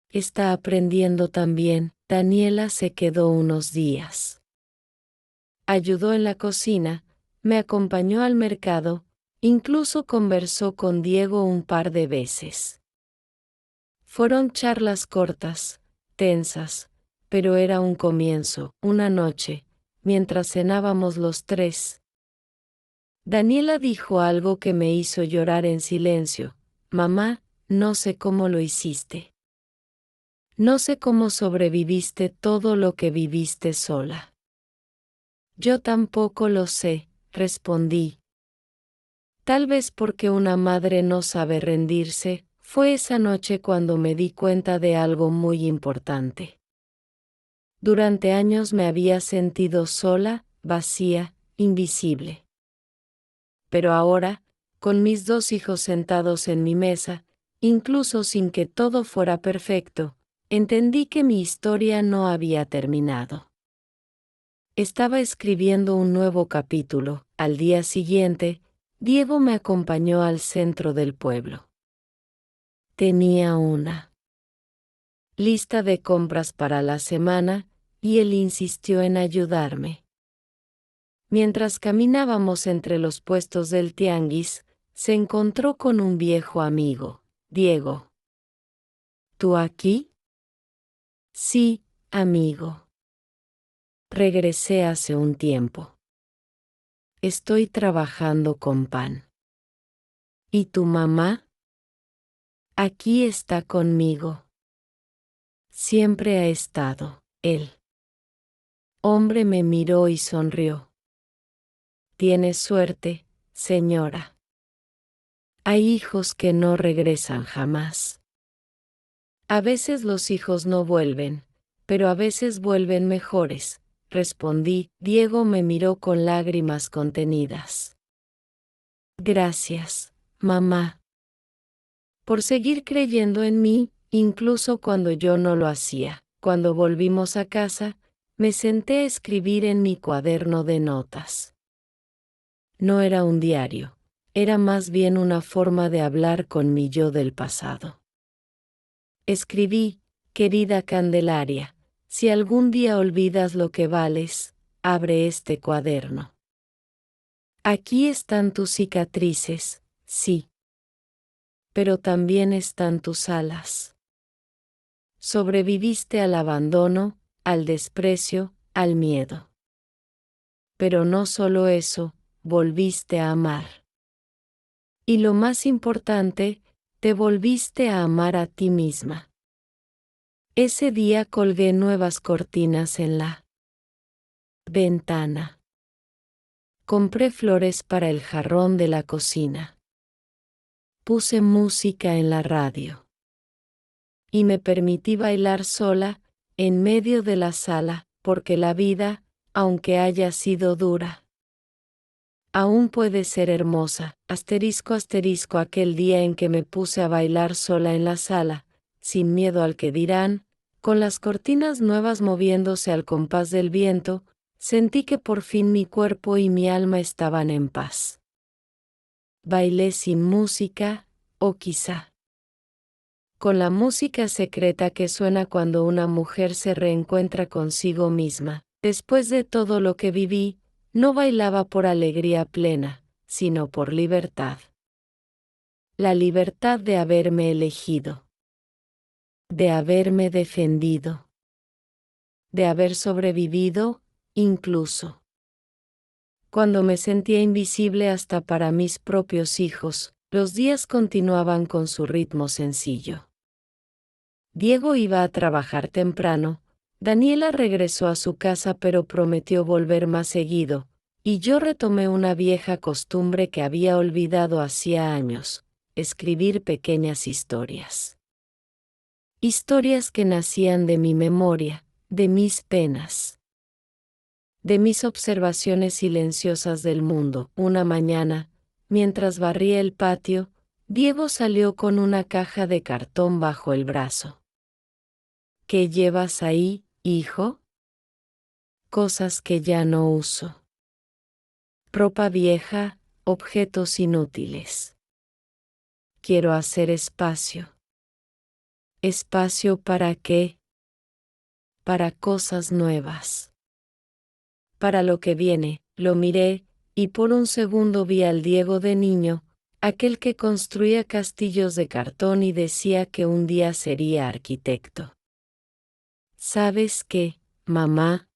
Está aprendiendo también. Daniela se quedó unos días. Ayudó en la cocina, me acompañó al mercado, incluso conversó con Diego un par de veces. Fueron charlas cortas, tensas, pero era un comienzo. Una noche, mientras cenábamos los tres, Daniela dijo algo que me hizo llorar en silencio. Mamá, no sé cómo lo hiciste. No sé cómo sobreviviste todo lo que viviste sola. Yo tampoco lo sé, respondí. Tal vez porque una madre no sabe rendirse, fue esa noche cuando me di cuenta de algo muy importante. Durante años me había sentido sola, vacía, invisible. Pero ahora, con mis 2 hijos sentados en mi mesa, incluso sin que todo fuera perfecto, entendí que mi historia no había terminado. Estaba escribiendo un nuevo capítulo. Al día siguiente, Diego me acompañó al centro del pueblo. Tenía una lista de compras para la semana, y él insistió en ayudarme. Mientras caminábamos entre los puestos del tianguis, se encontró con un viejo amigo, Diego. ¿Tú aquí? Sí, amigo. Regresé hace un tiempo. Estoy trabajando con pan. ¿Y tu mamá? Aquí está conmigo. Siempre ha estado, él. Hombre me miró y sonrió. Tienes suerte, señora. Hay hijos que no regresan jamás. A veces los hijos no vuelven, pero a veces vuelven mejores, respondí. Diego me miró con lágrimas contenidas. Gracias, mamá, por seguir creyendo en mí, incluso cuando yo no lo hacía. Cuando volvimos a casa, me senté a escribir en mi cuaderno de notas. No era un diario, era más bien una forma de hablar con mi yo del pasado. Escribí, querida Candelaria, si algún día olvidas lo que vales, abre este cuaderno. Aquí están tus cicatrices, sí. Pero también están tus alas. Sobreviviste al abandono, al desprecio, al miedo. Pero no solo eso, volviste a amar. Y lo más importante, te volviste a amar a ti misma. Ese día colgué nuevas cortinas en la ventana. Compré flores para el jarrón de la cocina. Puse música en la radio. Y me permití bailar sola, en medio de la sala, porque la vida, aunque haya sido dura, aún puede ser hermosa. Asterisco asterisco aquel día en que me puse a bailar sola en la sala, sin miedo al que dirán, con las cortinas nuevas moviéndose al compás del viento, sentí que por fin mi cuerpo y mi alma estaban en paz. Bailé sin música, o quizá con la música secreta que suena cuando una mujer se reencuentra consigo misma. Después de todo lo que viví, no bailaba por alegría plena, sino por libertad. La libertad de haberme elegido, de haberme defendido, de haber sobrevivido, incluso cuando me sentía invisible hasta para mis propios hijos. Los días continuaban con su ritmo sencillo. Diego iba a trabajar temprano, Daniela regresó a su casa pero prometió volver más seguido, y yo retomé una vieja costumbre que había olvidado hacía años, escribir pequeñas historias. Historias que nacían de mi memoria, de mis penas, de mis observaciones silenciosas del mundo. Una mañana, mientras barría el patio, Diego salió con una caja de cartón bajo el brazo. ¿Qué llevas ahí, hijo? Cosas que ya no uso. Ropa vieja, objetos inútiles. Quiero hacer espacio. ¿Espacio para qué? Para cosas nuevas. Para lo que viene. Lo miré, y por un segundo vi al Diego de niño, aquel que construía castillos de cartón y decía que un día sería arquitecto. ¿Sabes qué, mamá?,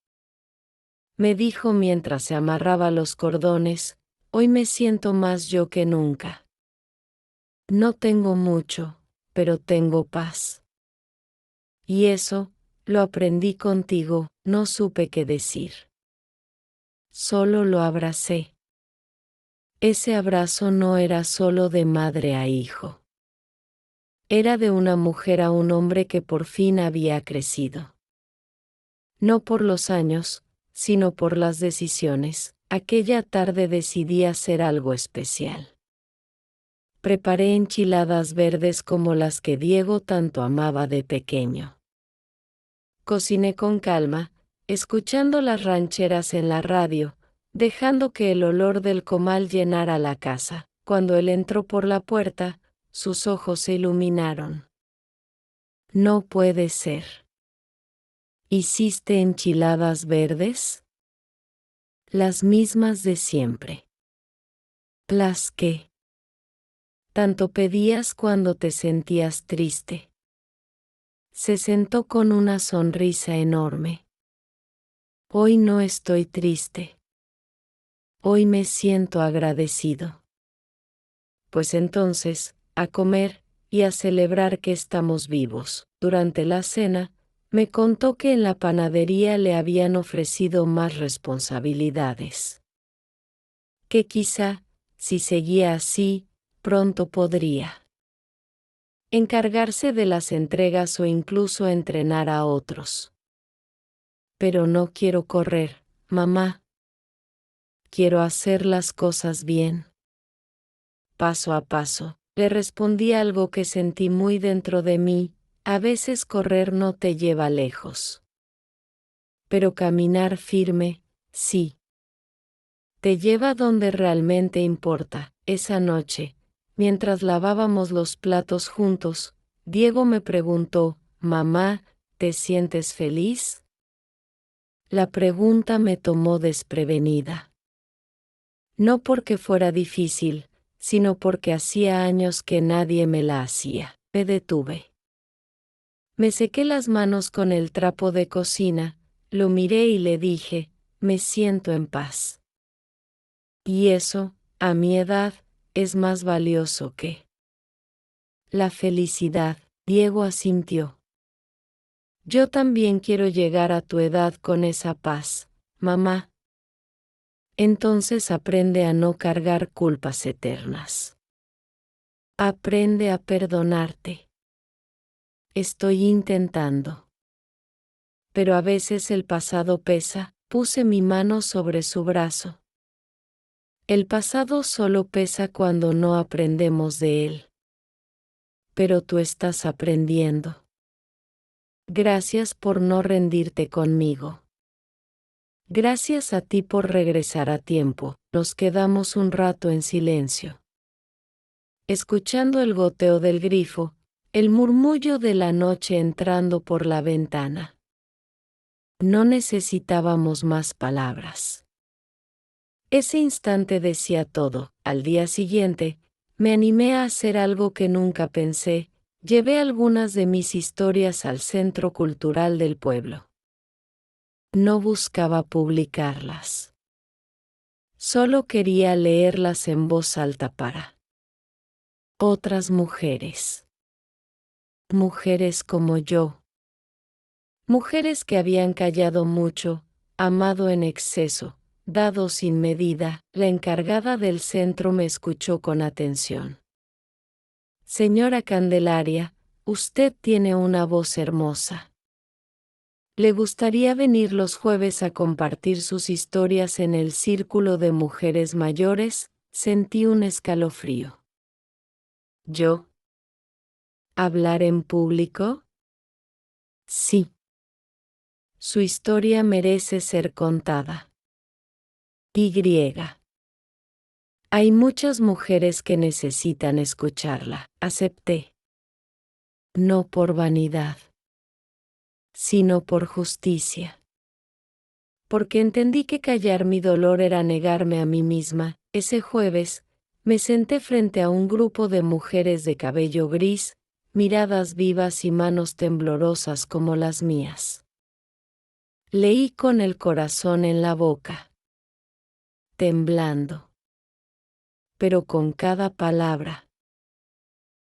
me dijo mientras se amarraba los cordones, hoy me siento más yo que nunca. No tengo mucho, pero tengo paz. Y eso, lo aprendí contigo, no supe qué decir. Solo lo abracé. Ese abrazo no era solo de madre a hijo. Era de una mujer a un hombre que por fin había crecido. No por los años, sino por las decisiones. Aquella tarde decidí hacer algo especial. Preparé enchiladas verdes como las que Diego tanto amaba de pequeño. Cociné con calma, escuchando las rancheras en la radio, dejando que el olor del comal llenara la casa. Cuando él entró por la puerta, sus ojos se iluminaron. No puede ser. ¿Hiciste enchiladas verdes? Las mismas de siempre. Las que tanto pedías cuando te sentías triste. Se sentó con una sonrisa enorme. Hoy no estoy triste. Hoy me siento agradecido. Pues entonces, a comer y a celebrar que estamos vivos. Durante la cena, me contó que en la panadería le habían ofrecido más responsabilidades. Que quizá, si seguía así, pronto podría encargarse de las entregas o incluso entrenar a otros. Pero no quiero correr, mamá. Quiero hacer las cosas bien. Paso a paso, le respondí algo que sentí muy dentro de mí: a veces correr no te lleva lejos. Pero caminar firme, sí. Te lleva donde realmente importa. Esa noche, mientras lavábamos los platos juntos, Diego me preguntó: mamá, ¿te sientes feliz? La pregunta me tomó desprevenida. No porque fuera difícil, sino porque hacía años que nadie me la hacía. Me detuve. Me sequé las manos con el trapo de cocina, lo miré y le dije: me siento en paz. Y eso, a mi edad, es más valioso que la felicidad. Diego asintió. Yo también quiero llegar a tu edad con esa paz, mamá. Entonces aprende a no cargar culpas eternas. Aprende a perdonarte. Estoy intentando. Pero a veces el pasado pesa. Puse mi mano sobre su brazo. El pasado solo pesa cuando no aprendemos de él. Pero tú estás aprendiendo. Gracias por no rendirte conmigo. Gracias a ti por regresar a tiempo. Nos quedamos un rato en silencio, escuchando el goteo del grifo, el murmullo de la noche entrando por la ventana. No necesitábamos más palabras. Ese instante decía todo. Al día siguiente, me animé a hacer algo que nunca pensé: llevé algunas de mis historias al Centro Cultural del pueblo. No buscaba publicarlas. Solo quería leerlas en voz alta para otras mujeres. Mujeres como yo. Mujeres que habían callado mucho, amado en exceso, dado sin medida. La encargada del centro me escuchó con atención. Señora Candelaria, usted tiene una voz hermosa. ¿Le gustaría venir los jueves a compartir sus historias en el círculo de mujeres mayores? Sentí un escalofrío. ¿Yo? ¿Hablar en público? Sí. Su historia merece ser contada. Y. Hay muchas mujeres que necesitan escucharla. Acepté. No por vanidad, sino por justicia. Porque entendí que callar mi dolor era negarme a mí misma. Ese jueves, me senté frente a un grupo de mujeres de cabello gris, miradas vivas y manos temblorosas como las mías. Leí con el corazón en la boca, temblando. Pero con cada palabra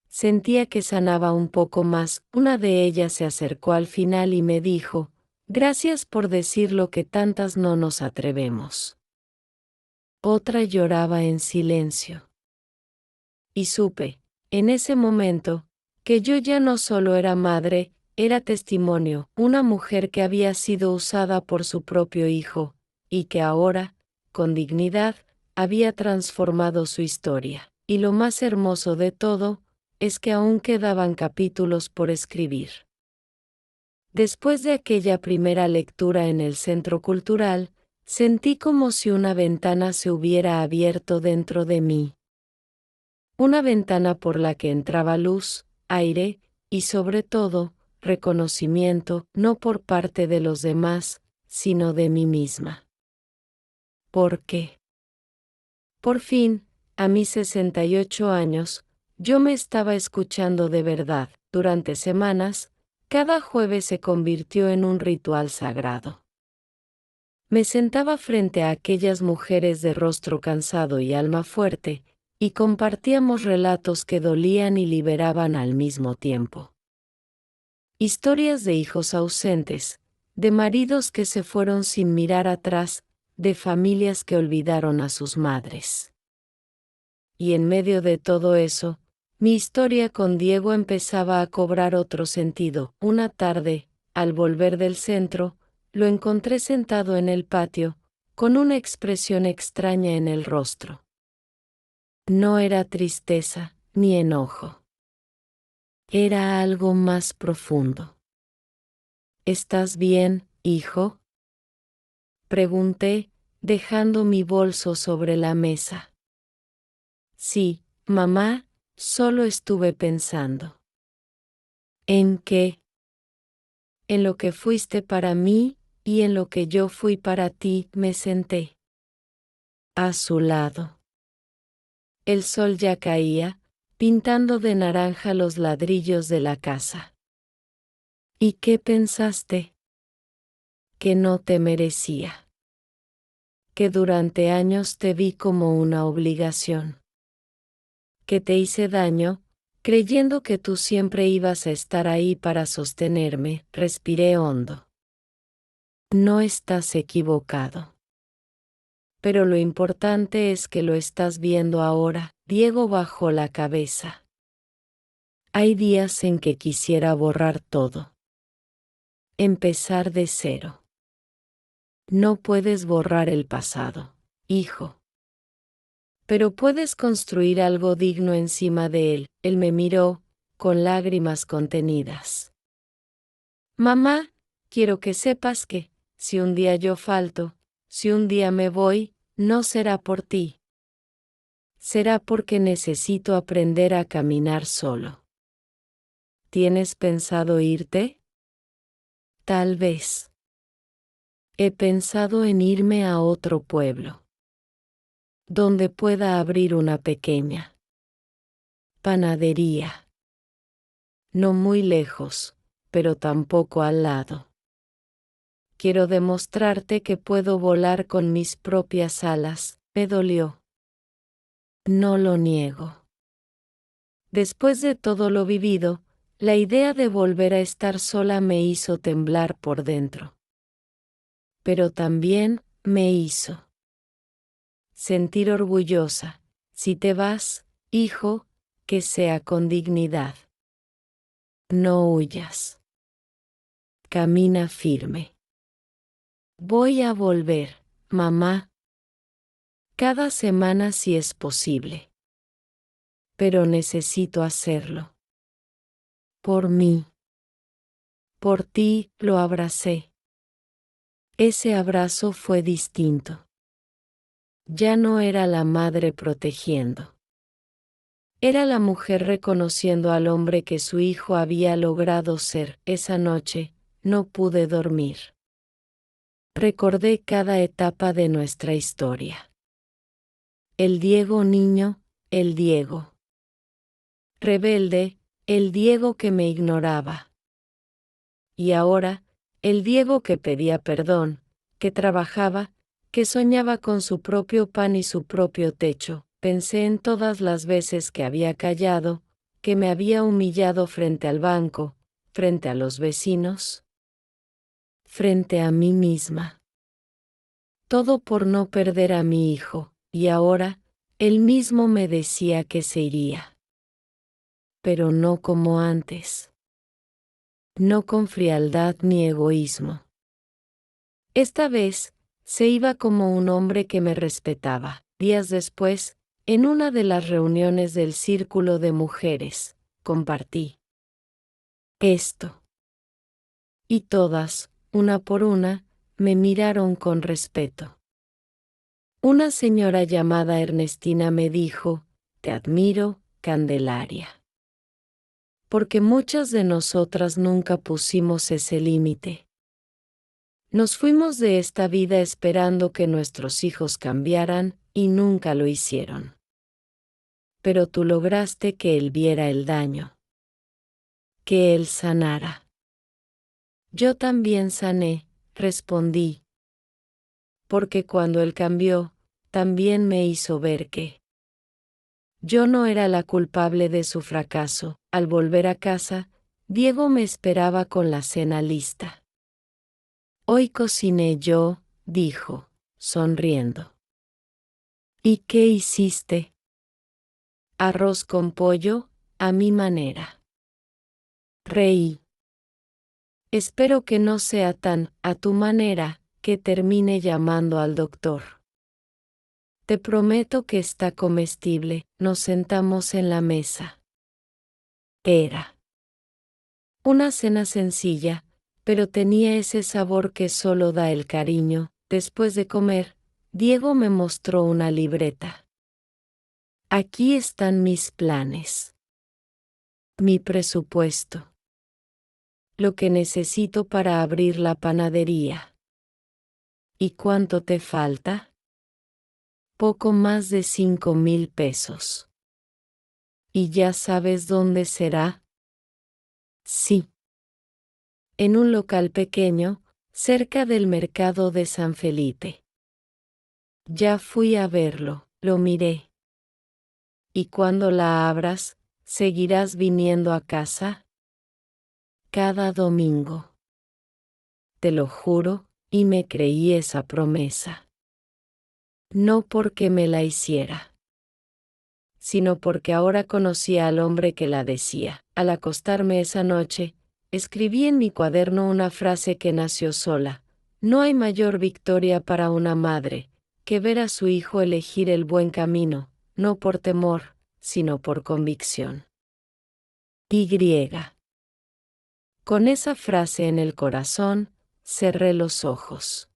sentía que sanaba un poco más. Una de ellas se acercó al final y me dijo: gracias por decir lo que tantas no nos atrevemos. Otra lloraba en silencio. Y supe, en ese momento, que yo ya no solo era madre, era testimonio, una mujer que había sido usada por su propio hijo, y que ahora, con dignidad, había transformado su historia. Y lo más hermoso de todo, es que aún quedaban capítulos por escribir. Después de aquella primera lectura en el centro cultural, sentí como si una ventana se hubiera abierto dentro de mí. Una ventana por la que entraba luz, aire, y sobre todo, reconocimiento, no por parte de los demás, sino de mí misma. ¿Por qué? Por fin, a mis 68 años, yo me estaba escuchando de verdad. Durante semanas, cada jueves se convirtió en un ritual sagrado. Me sentaba frente a aquellas mujeres de rostro cansado y alma fuerte, y compartíamos relatos que dolían y liberaban al mismo tiempo. Historias de hijos ausentes, de maridos que se fueron sin mirar atrás, de familias que olvidaron a sus madres. Y en medio de todo eso, mi historia con Diego empezaba a cobrar otro sentido. Una tarde, al volver del centro, lo encontré sentado en el patio, con una expresión extraña en el rostro. No era tristeza, ni enojo. Era algo más profundo. ¿Estás bien, hijo?, pregunté, dejando mi bolso sobre la mesa. Sí, mamá, solo estuve pensando. ¿En qué? En lo que fuiste para mí, y en lo que yo fui para ti. Me senté a su lado. El sol ya caía, pintando de naranja los ladrillos de la casa. ¿Y qué pensaste? Que no te merecía. Que durante años te vi como una obligación. Que te hice daño, creyendo que tú siempre ibas a estar ahí para sostenerme. Respiré hondo. No estás equivocado. Pero lo importante es que lo estás viendo ahora. Diego bajó la cabeza. Hay días en que quisiera borrar todo. Empezar de cero. No puedes borrar el pasado, hijo. Pero puedes construir algo digno encima de él. Él me miró, con lágrimas contenidas. Mamá, quiero que sepas que, si un día yo falto, si un día me voy, no será por ti. Será porque necesito aprender a caminar solo. ¿Tienes pensado irte? Tal vez. He pensado en irme a otro pueblo, donde pueda abrir una pequeña panadería. No muy lejos, pero tampoco al lado. Quiero demostrarte que puedo volar con mis propias alas. Me dolió. No lo niego. Después de todo lo vivido, la idea de volver a estar sola me hizo temblar por dentro. Pero también me hizo sentir orgullosa. Si te vas, hijo, que sea con dignidad. No huyas. Camina firme. Voy a volver, mamá. Cada semana si es posible. Pero necesito hacerlo. Por mí. Por ti. Lo abracé. Ese abrazo fue distinto. Ya no era la madre protegiendo. Era la mujer reconociendo al hombre que su hijo había logrado ser. Esa noche, no pude dormir. Recordé cada etapa de nuestra historia. El Diego niño, el Diego rebelde, el Diego que me ignoraba. Y ahora, el Diego que pedía perdón, que trabajaba, que soñaba con su propio pan y su propio techo. Pensé en todas las veces que había callado, que me había humillado frente al banco, frente a los vecinos, frente a mí misma. Todo por no perder a mi hijo, y ahora, él mismo me decía que se iría. Pero no como antes. No con frialdad ni egoísmo. Esta vez, se iba como un hombre que me respetaba. Días después, en una de las reuniones del círculo de mujeres, compartí esto. Y todas, una por una, me miraron con respeto. Una señora llamada Ernestina me dijo: «Te admiro, Candelaria. porque muchas de nosotras nunca pusimos ese límite. Nos fuimos de esta vida esperando que nuestros hijos cambiaran, y nunca lo hicieron. Pero tú lograste que él viera el daño. Que él sanara. Yo también sané, respondí. Porque cuando él cambió, también me hizo ver que yo no era la culpable de su fracaso. Al volver a casa, Diego me esperaba con la cena lista. Hoy cociné yo, dijo, sonriendo. ¿Y qué hiciste? Arroz con pollo, a mi manera. Reí. Espero que no sea tan, a tu manera, que termine llamando al doctor. Te prometo que está comestible. Nos sentamos en la mesa. Era una cena sencilla, pero tenía ese sabor que solo da el cariño. Después de comer, Diego me mostró una libreta. Aquí están mis planes. Mi presupuesto. Lo que necesito para abrir la panadería. ¿Y cuánto te falta? Poco más de 5,000 pesos. ¿Y ya sabes dónde será? Sí. En un local pequeño, cerca del mercado de San Felipe. Ya fui a verlo, lo miré. ¿Y cuando la abras, seguirás viniendo a casa? Cada domingo. Te lo juro, y me creí esa promesa. No porque me la hiciera, sino porque ahora conocía al hombre que la decía. Al acostarme esa noche, escribí en mi cuaderno una frase que nació sola. No hay mayor victoria para una madre que ver a su hijo elegir el buen camino, no por temor, sino por convicción. Y. Con esa frase en el corazón, cerré los ojos.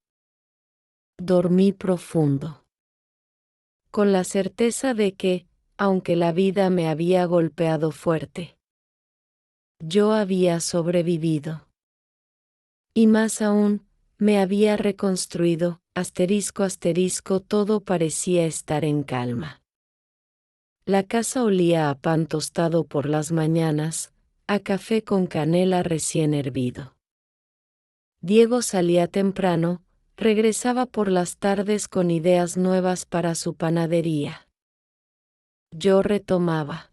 Dormí profundo. Con la certeza de que, aunque la vida me había golpeado fuerte, yo había sobrevivido. Y más aún, me había reconstruido, asterisco asterisco, todo parecía estar en calma. La casa olía a pan tostado por las mañanas, a café con canela recién hervido. Diego salía temprano, regresaba por las tardes con ideas nuevas para su panadería. Yo retomaba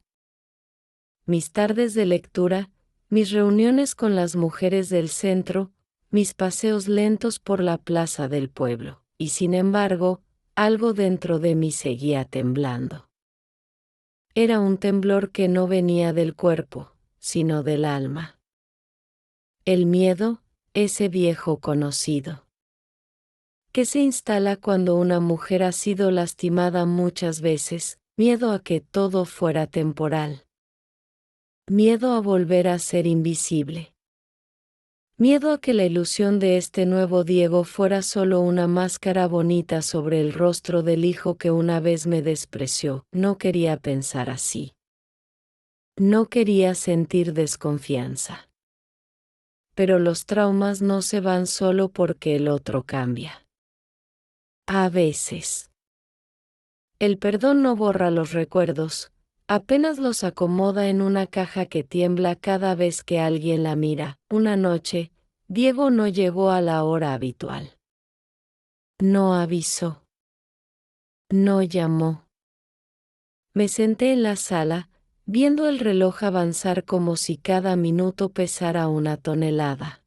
mis tardes de lectura, mis reuniones con las mujeres del centro, mis paseos lentos por la plaza del pueblo, y sin embargo, algo dentro de mí seguía temblando. Era un temblor que no venía del cuerpo, sino del alma. El miedo, ese viejo conocido, que se instala cuando una mujer ha sido lastimada muchas veces, miedo a que todo fuera temporal. Miedo a volver a ser invisible. Miedo a que la ilusión de este nuevo Diego fuera solo una máscara bonita sobre el rostro del hijo que una vez me despreció. No quería pensar así. No quería sentir desconfianza. Pero los traumas no se van solo porque el otro cambia. A veces. El perdón no borra los recuerdos, apenas los acomoda en una caja que tiembla cada vez que alguien la mira. Una noche, Diego no llegó a la hora habitual. No avisó. No llamó. Me senté en la sala, viendo el reloj avanzar como si cada minuto pesara una tonelada.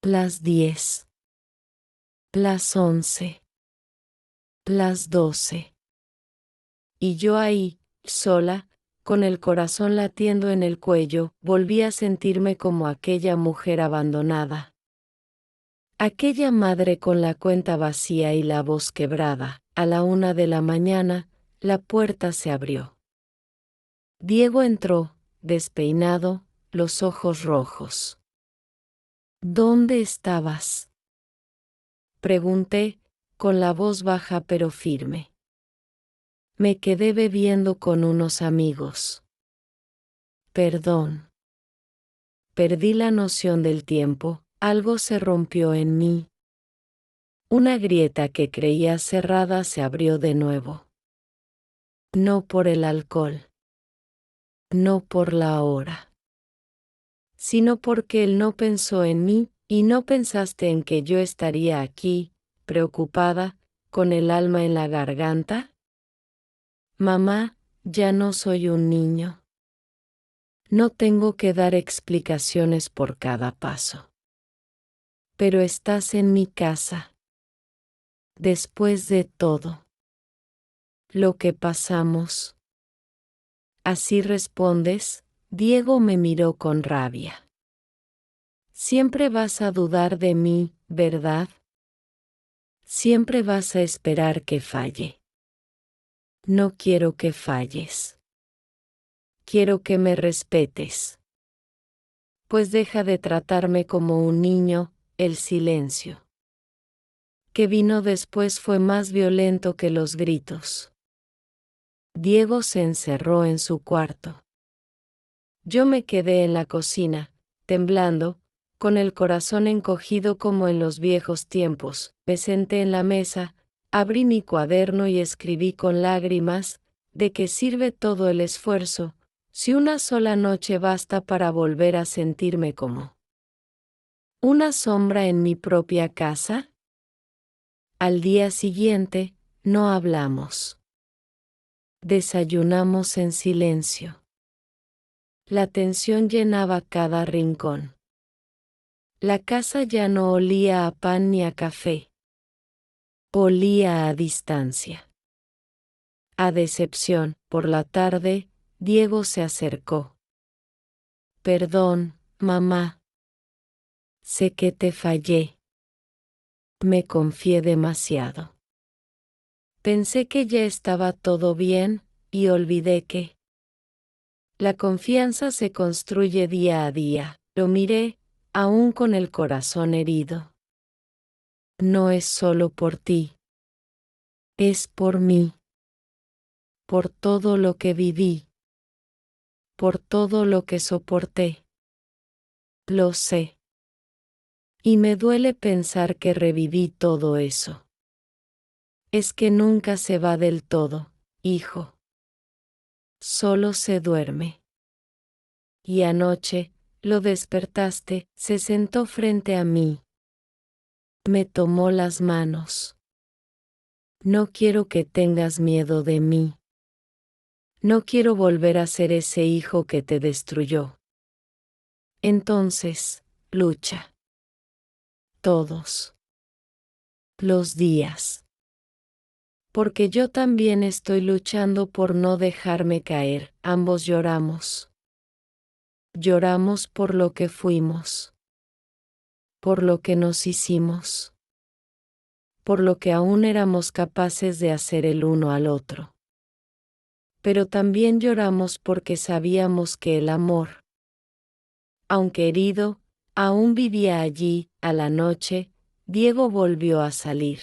Las 10. Las 11. Las 12. Y yo ahí, sola, con el corazón latiendo en el cuello, volví a sentirme como aquella mujer abandonada. Aquella madre con la cuenta vacía y la voz quebrada. A la 1 de la mañana, la puerta se abrió. Diego entró, despeinado, los ojos rojos. ¿Dónde estabas?, pregunté, con la voz baja pero firme. Me quedé bebiendo con unos amigos. Perdón. Perdí la noción del tiempo, algo se rompió en mí. Una grieta que creía cerrada se abrió de nuevo. No por el alcohol. No por la hora. Sino porque él no pensó en mí, y no pensaste en que yo estaría aquí, preocupada, con el alma en la garganta. Mamá, ya no soy un niño. No tengo que dar explicaciones por cada paso. Pero estás en mi casa. Después de todo lo que pasamos. Así respondes, Diego me miró con rabia. Siempre vas a dudar de mí, ¿verdad? Siempre vas a esperar que falle. No quiero que falles. Quiero que me respetes. Pues deja de tratarme como un niño, el silencio que vino después fue más violento que los gritos. Diego se encerró en su cuarto. Yo me quedé en la cocina, temblando, con el corazón encogido como en los viejos tiempos. Me senté en la mesa, abrí mi cuaderno y escribí con lágrimas, ¿de qué sirve todo el esfuerzo, si una sola noche basta para volver a sentirme como una sombra en mi propia casa? Al día siguiente, no hablamos. Desayunamos en silencio. La tensión llenaba cada rincón. La casa ya no olía a pan ni a café. Olía a distancia. A decepción. Por la tarde, Diego se acercó. Perdón, mamá. Sé que te fallé. Me confié demasiado. Pensé que ya estaba todo bien, y olvidé que la confianza se construye día a día. Lo miré, aún con el corazón herido. No es solo por ti. Es por mí. Por todo lo que viví. Por todo lo que soporté. Lo sé. Y me duele pensar que reviví todo eso. Es que nunca se va del todo, hijo. Solo se duerme. Y anoche, lo despertaste, se sentó frente a mí. Me tomó las manos. No quiero que tengas miedo de mí. No quiero volver a ser ese hijo que te destruyó. Entonces, lucha. Todos los días. Porque yo también estoy luchando por no dejarme caer. Ambos lloramos. Lloramos por lo que fuimos. Por lo que nos hicimos. Por lo que aún éramos capaces de hacer el uno al otro. Pero también lloramos porque sabíamos que el amor, aunque herido, aún vivía allí. A la noche, Diego volvió a salir.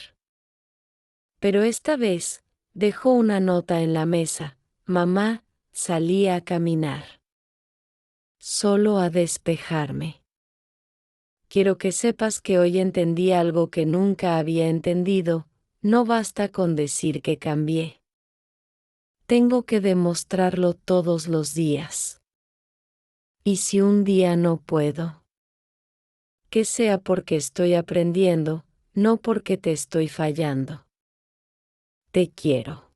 Pero esta vez, dejó una nota en la mesa. Mamá, salí a caminar. Solo a despejarme. Quiero que sepas que hoy entendí algo que nunca había entendido, no basta con decir que cambié. Tengo que demostrarlo todos los días. Y si un día no puedo, que sea porque estoy aprendiendo, no porque te estoy fallando. Te quiero.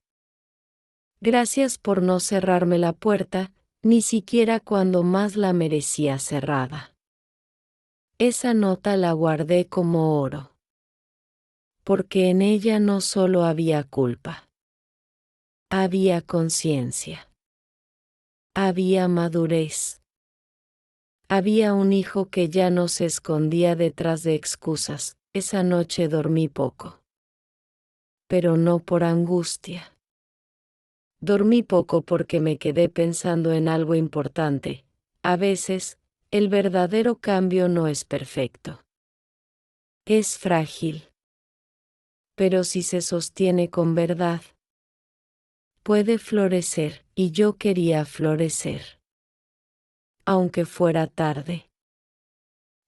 Gracias por no cerrarme la puerta, ni siquiera cuando más la merecía cerrada. Esa nota la guardé como oro. Porque en ella no solo había culpa. Había conciencia. Había madurez. Había un hijo que ya no se escondía detrás de excusas. Esa noche dormí poco. Pero no por angustia. Dormí poco porque me quedé pensando en algo importante. A veces, el verdadero cambio no es perfecto. Es frágil. Pero si se sostiene con verdad, puede florecer, y yo quería florecer. aunque fuera tarde.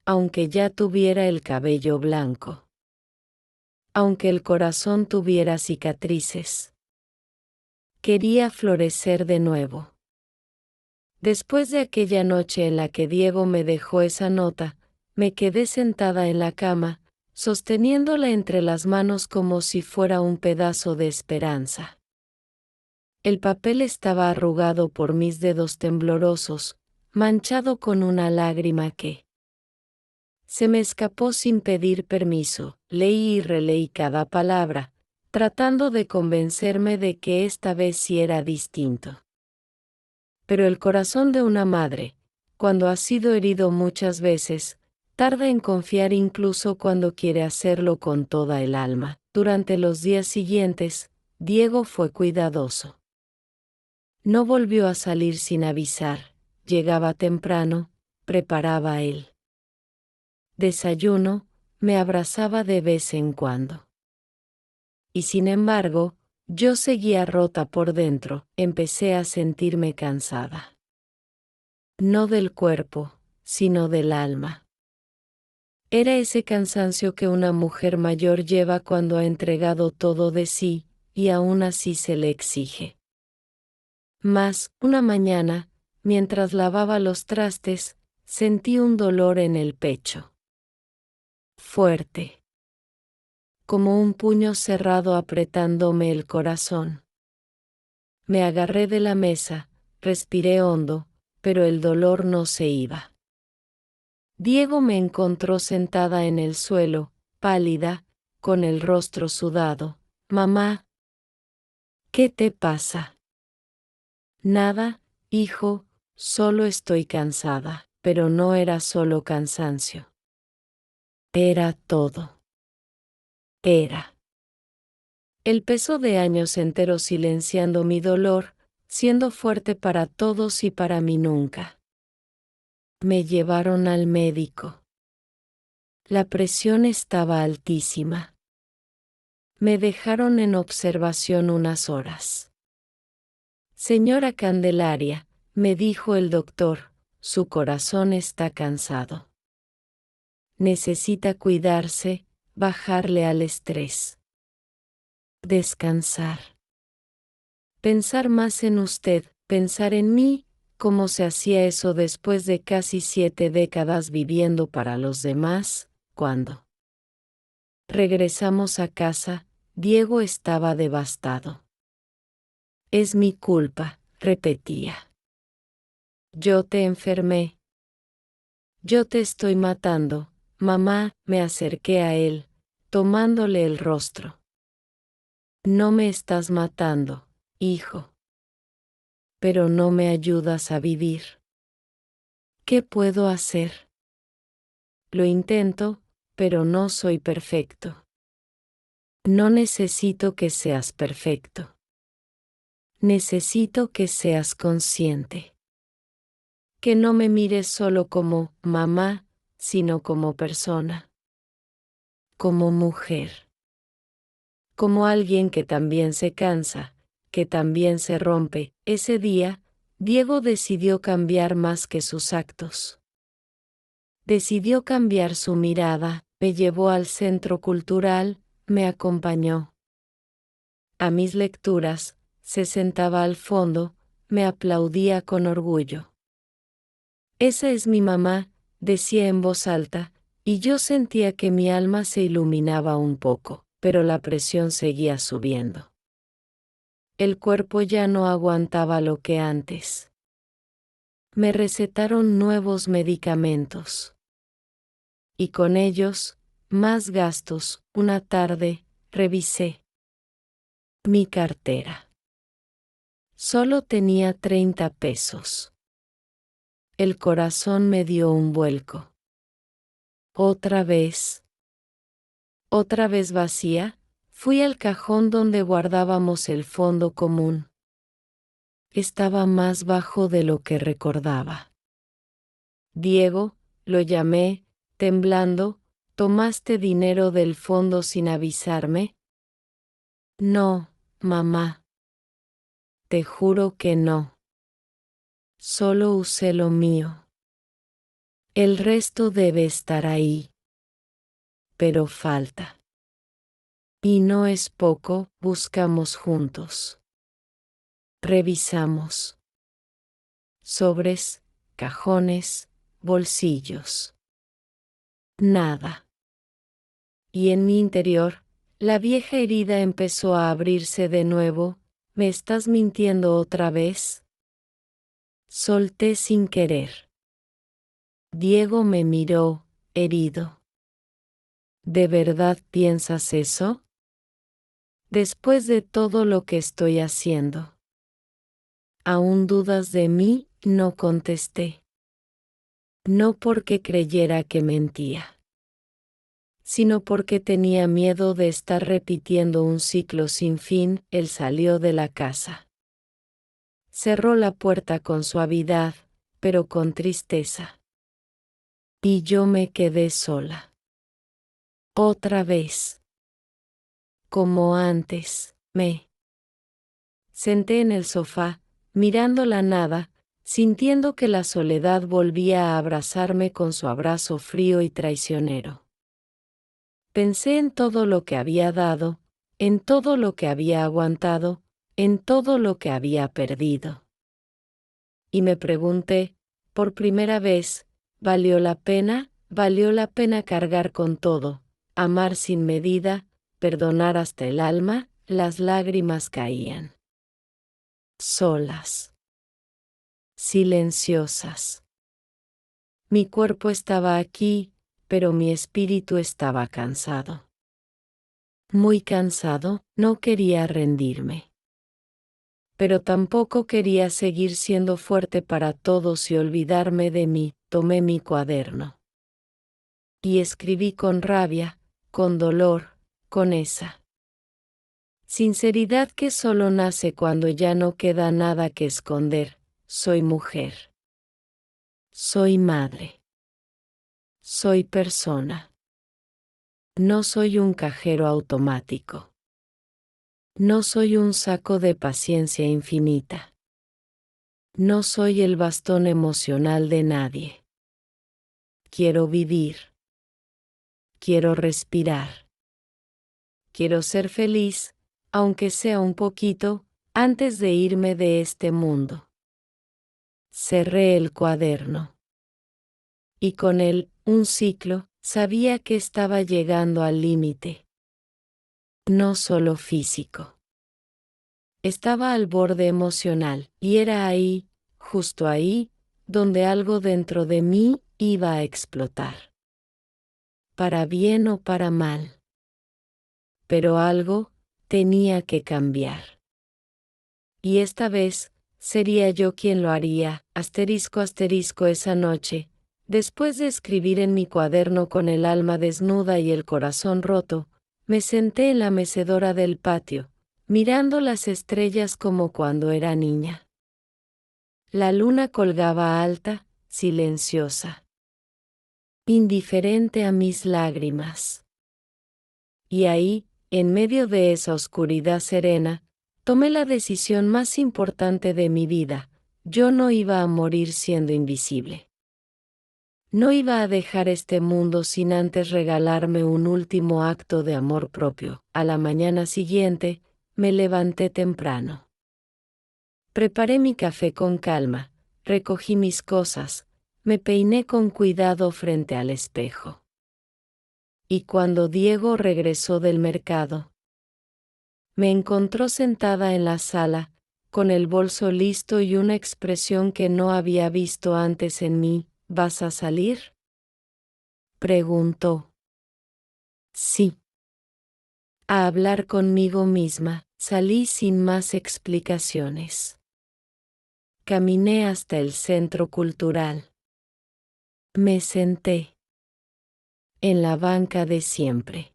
Aunque ya tuviera el cabello blanco. Aunque el corazón tuviera cicatrices. Quería florecer de nuevo. Después de aquella noche en la que Diego me dejó esa nota, me quedé sentada en la cama, sosteniéndola entre las manos como si fuera un pedazo de esperanza. El papel estaba arrugado por mis dedos temblorosos, manchado con una lágrima que se me escapó sin pedir permiso. Leí y releí cada palabra, tratando de convencerme de que esta vez sí era distinto. Pero el corazón de una madre, cuando ha sido herido muchas veces, tarda en confiar incluso cuando quiere hacerlo con toda el alma. Durante los días siguientes, Diego fue cuidadoso. No volvió a salir sin avisar, llegaba temprano, preparaba el desayuno, me abrazaba de vez en cuando. Y sin embargo, yo seguía rota por dentro, empecé a sentirme cansada. No del cuerpo, sino del alma. Era ese cansancio que una mujer mayor lleva cuando ha entregado todo de sí, y aún así se le exige. Mas, una mañana, mientras lavaba los trastes, sentí un dolor en el pecho. Fuerte. Como un puño cerrado apretándome el corazón. Me agarré de la mesa, respiré hondo, pero el dolor no se iba. Diego me encontró sentada en el suelo, pálida, con el rostro sudado. Mamá, ¿qué te pasa? Nada, hijo, solo estoy cansada, pero no era solo cansancio. Era todo. Era el peso de años enteros silenciando mi dolor, siendo fuerte para todos y para mí nunca. Me llevaron al médico. La presión estaba altísima. Me dejaron en observación unas horas. Señora Candelaria, me dijo el doctor, su corazón está cansado. Necesita cuidarse, bajarle al estrés. Descansar. Pensar más en usted, pensar en mí, cómo se hacía eso después de casi 7 décadas viviendo para los demás, cuando regresamos a casa, Diego estaba devastado. Es mi culpa, repetía. Yo te enfermé. Yo te estoy matando, mamá, me acerqué a él, tomándole el rostro. No me estás matando, hijo. Pero no me ayudas a vivir. ¿Qué puedo hacer? Lo intento, pero no soy perfecto. No necesito que seas perfecto. Necesito que seas consciente. Que no me mires solo como mamá, sino como persona. Como mujer. Como alguien que también se cansa, que también se rompe. Ese día, Diego decidió cambiar más que sus actos. Decidió cambiar su mirada, me llevó al centro cultural, me acompañó a mis lecturas, se sentaba al fondo, me aplaudía con orgullo. Esa es mi mamá, decía en voz alta, y yo sentía que mi alma se iluminaba un poco, pero la presión seguía subiendo. El cuerpo ya no aguantaba lo que antes. Me recetaron nuevos medicamentos. Y con ellos, más gastos. Una tarde, revisé mi cartera. Solo tenía 30 pesos. El corazón me dio un vuelco. Otra vez vacía, fui al cajón donde guardábamos el fondo común. Estaba más bajo de lo que recordaba. Diego, lo llamé, temblando, ¿tomaste dinero del fondo sin avisarme? No, mamá. Te juro que no. Solo usé lo mío. El resto debe estar ahí. Pero falta. Y no es poco, buscamos juntos. Revisamos. Sobres, cajones, bolsillos. Nada. Y en mi interior, la vieja herida empezó a abrirse de nuevo. ¿Me estás mintiendo otra vez? Solté sin querer. Diego me miró, herido. ¿De verdad piensas eso? Después de todo lo que estoy haciendo. ¿Aún dudas de mí? No contesté. No porque creyera que mentía, sino porque tenía miedo de estar repitiendo un ciclo sin fin. Él salió de la casa. Cerró la puerta con suavidad, pero con tristeza. Y yo me quedé sola. Otra vez. Como antes, me senté en el sofá, mirando la nada, sintiendo que la soledad volvía a abrazarme con su abrazo frío y traicionero. Pensé en todo lo que había dado, en todo lo que había aguantado, en todo lo que había perdido. Y me pregunté, por primera vez, ¿valió la pena? ¿Valió la pena cargar con todo, amar sin medida, perdonar hasta el alma? Las lágrimas caían. Solas. Silenciosas. Mi cuerpo estaba aquí, pero mi espíritu estaba cansado. Muy cansado, no quería rendirme. Pero tampoco quería seguir siendo fuerte para todos y olvidarme de mí. Tomé mi cuaderno. Y escribí con rabia, con dolor, con esa sinceridad que solo nace cuando ya no queda nada que esconder. Soy mujer. Soy madre. Soy persona. No soy un cajero automático. No soy un saco de paciencia infinita. No soy el bastón emocional de nadie. Quiero vivir. Quiero respirar. Quiero ser feliz, aunque sea un poquito, antes de irme de este mundo. Cerré el cuaderno. Y con él, un ciclo, sabía que estaba llegando al límite. No solo físico. Estaba al borde emocional, y era ahí, justo ahí, donde algo dentro de mí iba a explotar. Para bien o para mal. Pero algo tenía que cambiar. Y esta vez, sería yo quien lo haría. Asterisco asterisco esa noche, después de escribir en mi cuaderno con el alma desnuda y el corazón roto, me senté en la mecedora del patio, mirando las estrellas como cuando era niña. La luna colgaba alta, silenciosa, indiferente a mis lágrimas. Y ahí, en medio de esa oscuridad serena, tomé la decisión más importante de mi vida. Yo no iba a morir siendo invisible. No iba a dejar este mundo sin antes regalarme un último acto de amor propio. A la mañana siguiente, me levanté temprano. Preparé mi café con calma, recogí mis cosas, me peiné con cuidado frente al espejo. Y cuando Diego regresó del mercado, me encontró sentada en la sala, con el bolso listo y una expresión que no había visto antes en mí. ¿Vas a salir?, preguntó. Sí. A hablar conmigo misma, salí sin más explicaciones. Caminé hasta el centro cultural. Me senté en la banca de siempre.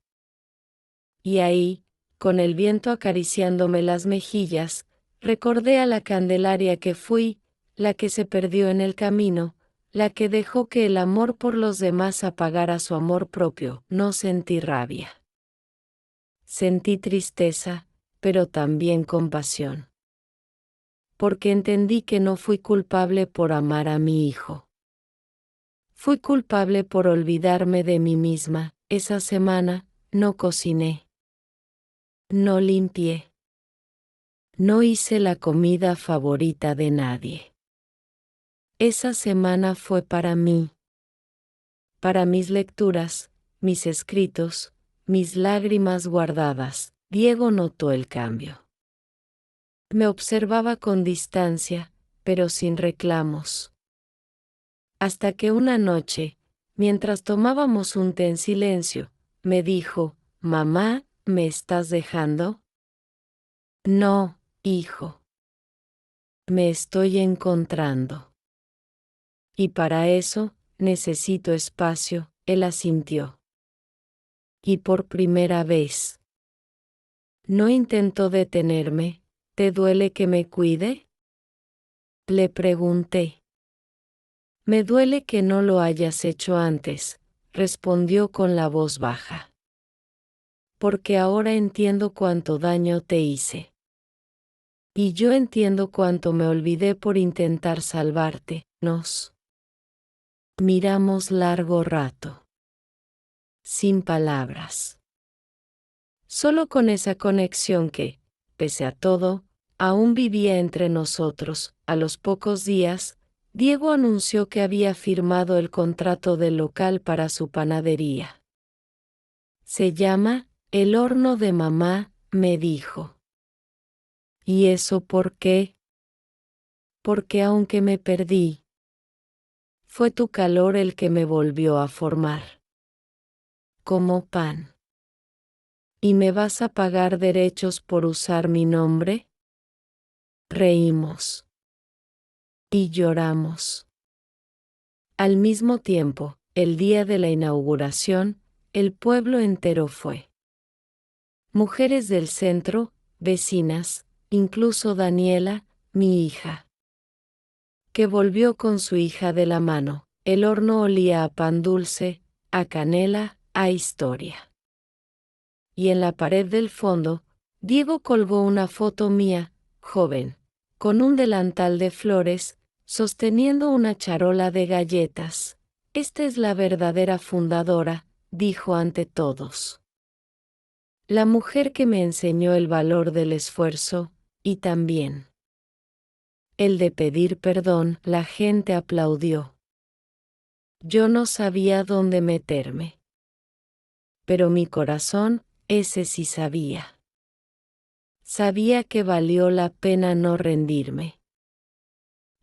Y ahí, con el viento acariciándome las mejillas, recordé a la Candelaria que fui, la que se perdió en el camino, la que dejó que el amor por los demás apagara su amor propio. No sentí rabia. Sentí tristeza, pero también compasión. Porque entendí que no fui culpable por amar a mi hijo. Fui culpable por olvidarme de mí misma. Esa semana, no cociné. No limpié. No hice la comida favorita de nadie. Esa semana fue para mí. Para mis lecturas, mis escritos, mis lágrimas guardadas. Diego notó el cambio. Me observaba con distancia, pero sin reclamos. Hasta que una noche, mientras tomábamos un té en silencio, me dijo: «Mamá, ¿me estás dejando?» «No, hijo. Me estoy encontrando. Y para eso, necesito espacio», él asintió. Y por primera vez. No intentó detenerme. «¿Te duele que me cuide?», le pregunté. «Me duele que no lo hayas hecho antes», respondió con la voz baja. «Porque ahora entiendo cuánto daño te hice. Y yo entiendo cuánto me olvidé por intentar salvarte». Nos miramos largo rato. Sin palabras. Solo con esa conexión que, pese a todo, aún vivía entre nosotros. A los pocos días, Diego anunció que había firmado el contrato del local para su panadería. «Se llama El Horno de Mamá», me dijo. «¿Y eso por qué?» «Porque aunque me perdí, fue tu calor el que me volvió a formar. Como pan. ¿Y me vas a pagar derechos por usar mi nombre?» Reímos. Y lloramos. Al mismo tiempo, el día de la inauguración, el pueblo entero fue. Mujeres del centro, vecinas, incluso Daniela, mi hija, que volvió con su hija de la mano. El horno olía a pan dulce, a canela, a historia. Y en la pared del fondo, Diego colgó una foto mía, joven, con un delantal de flores, sosteniendo una charola de galletas. «Esta es la verdadera fundadora», dijo ante todos. «La mujer que me enseñó el valor del esfuerzo, y también el de pedir perdón». La gente aplaudió. Yo no sabía dónde meterme. Pero mi corazón, ese sí sabía. Sabía que valió la pena no rendirme.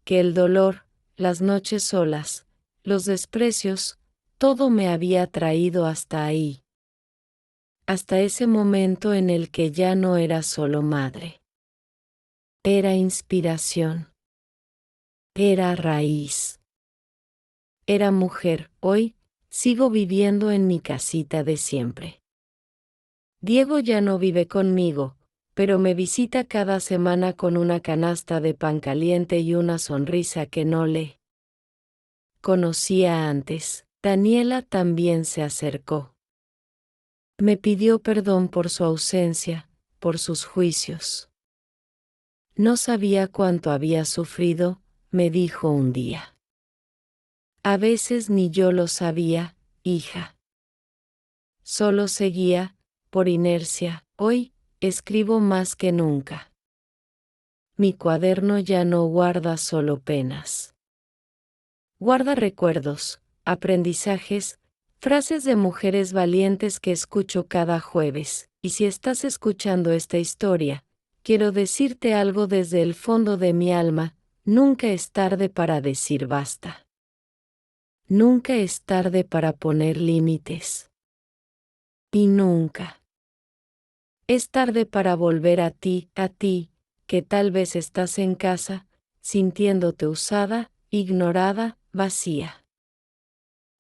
Que el dolor, las noches solas, los desprecios, todo me había traído hasta ahí. Hasta ese momento en el que ya no era solo madre. Era inspiración. Era raíz. Era mujer. Hoy, sigo viviendo en mi casita de siempre. Diego ya no vive conmigo, pero me visita cada semana con una canasta de pan caliente y una sonrisa que no le conocía antes. Daniela también se acercó. Me pidió perdón por su ausencia, por sus juicios. No sabía cuánto había sufrido, me dijo un día. A veces ni yo lo sabía, hija. Solo seguía, por inercia. Hoy, escribo más que nunca. Mi cuaderno ya no guarda solo penas. Guarda recuerdos, aprendizajes, frases de mujeres valientes que escucho cada jueves. Y si estás escuchando esta historia, quiero decirte algo desde el fondo de mi alma: nunca es tarde para decir basta. Nunca es tarde para poner límites. Y nunca es tarde para volver a ti, que tal vez estás en casa, sintiéndote usada, ignorada, vacía.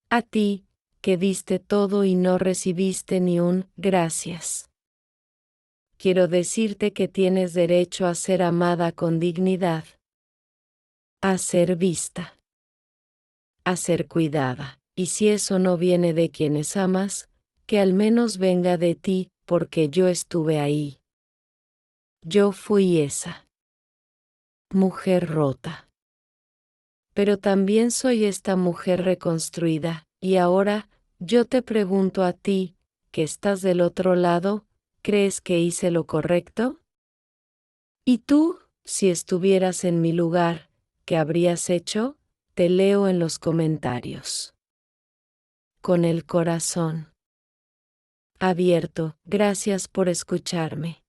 A ti, que diste todo y no recibiste ni un gracias. Quiero decirte que tienes derecho a ser amada con dignidad. A ser vista. A ser cuidada. Y si eso no viene de quienes amas, que al menos venga de ti, porque yo estuve ahí. Yo fui esa mujer rota. Pero también soy esta mujer reconstruida, y ahora, yo te pregunto a ti, que estás del otro lado, ¿crees que hice lo correcto? ¿Y tú, si estuvieras en mi lugar, qué habrías hecho? Te leo en los comentarios. Con el corazón abierto, gracias por escucharme.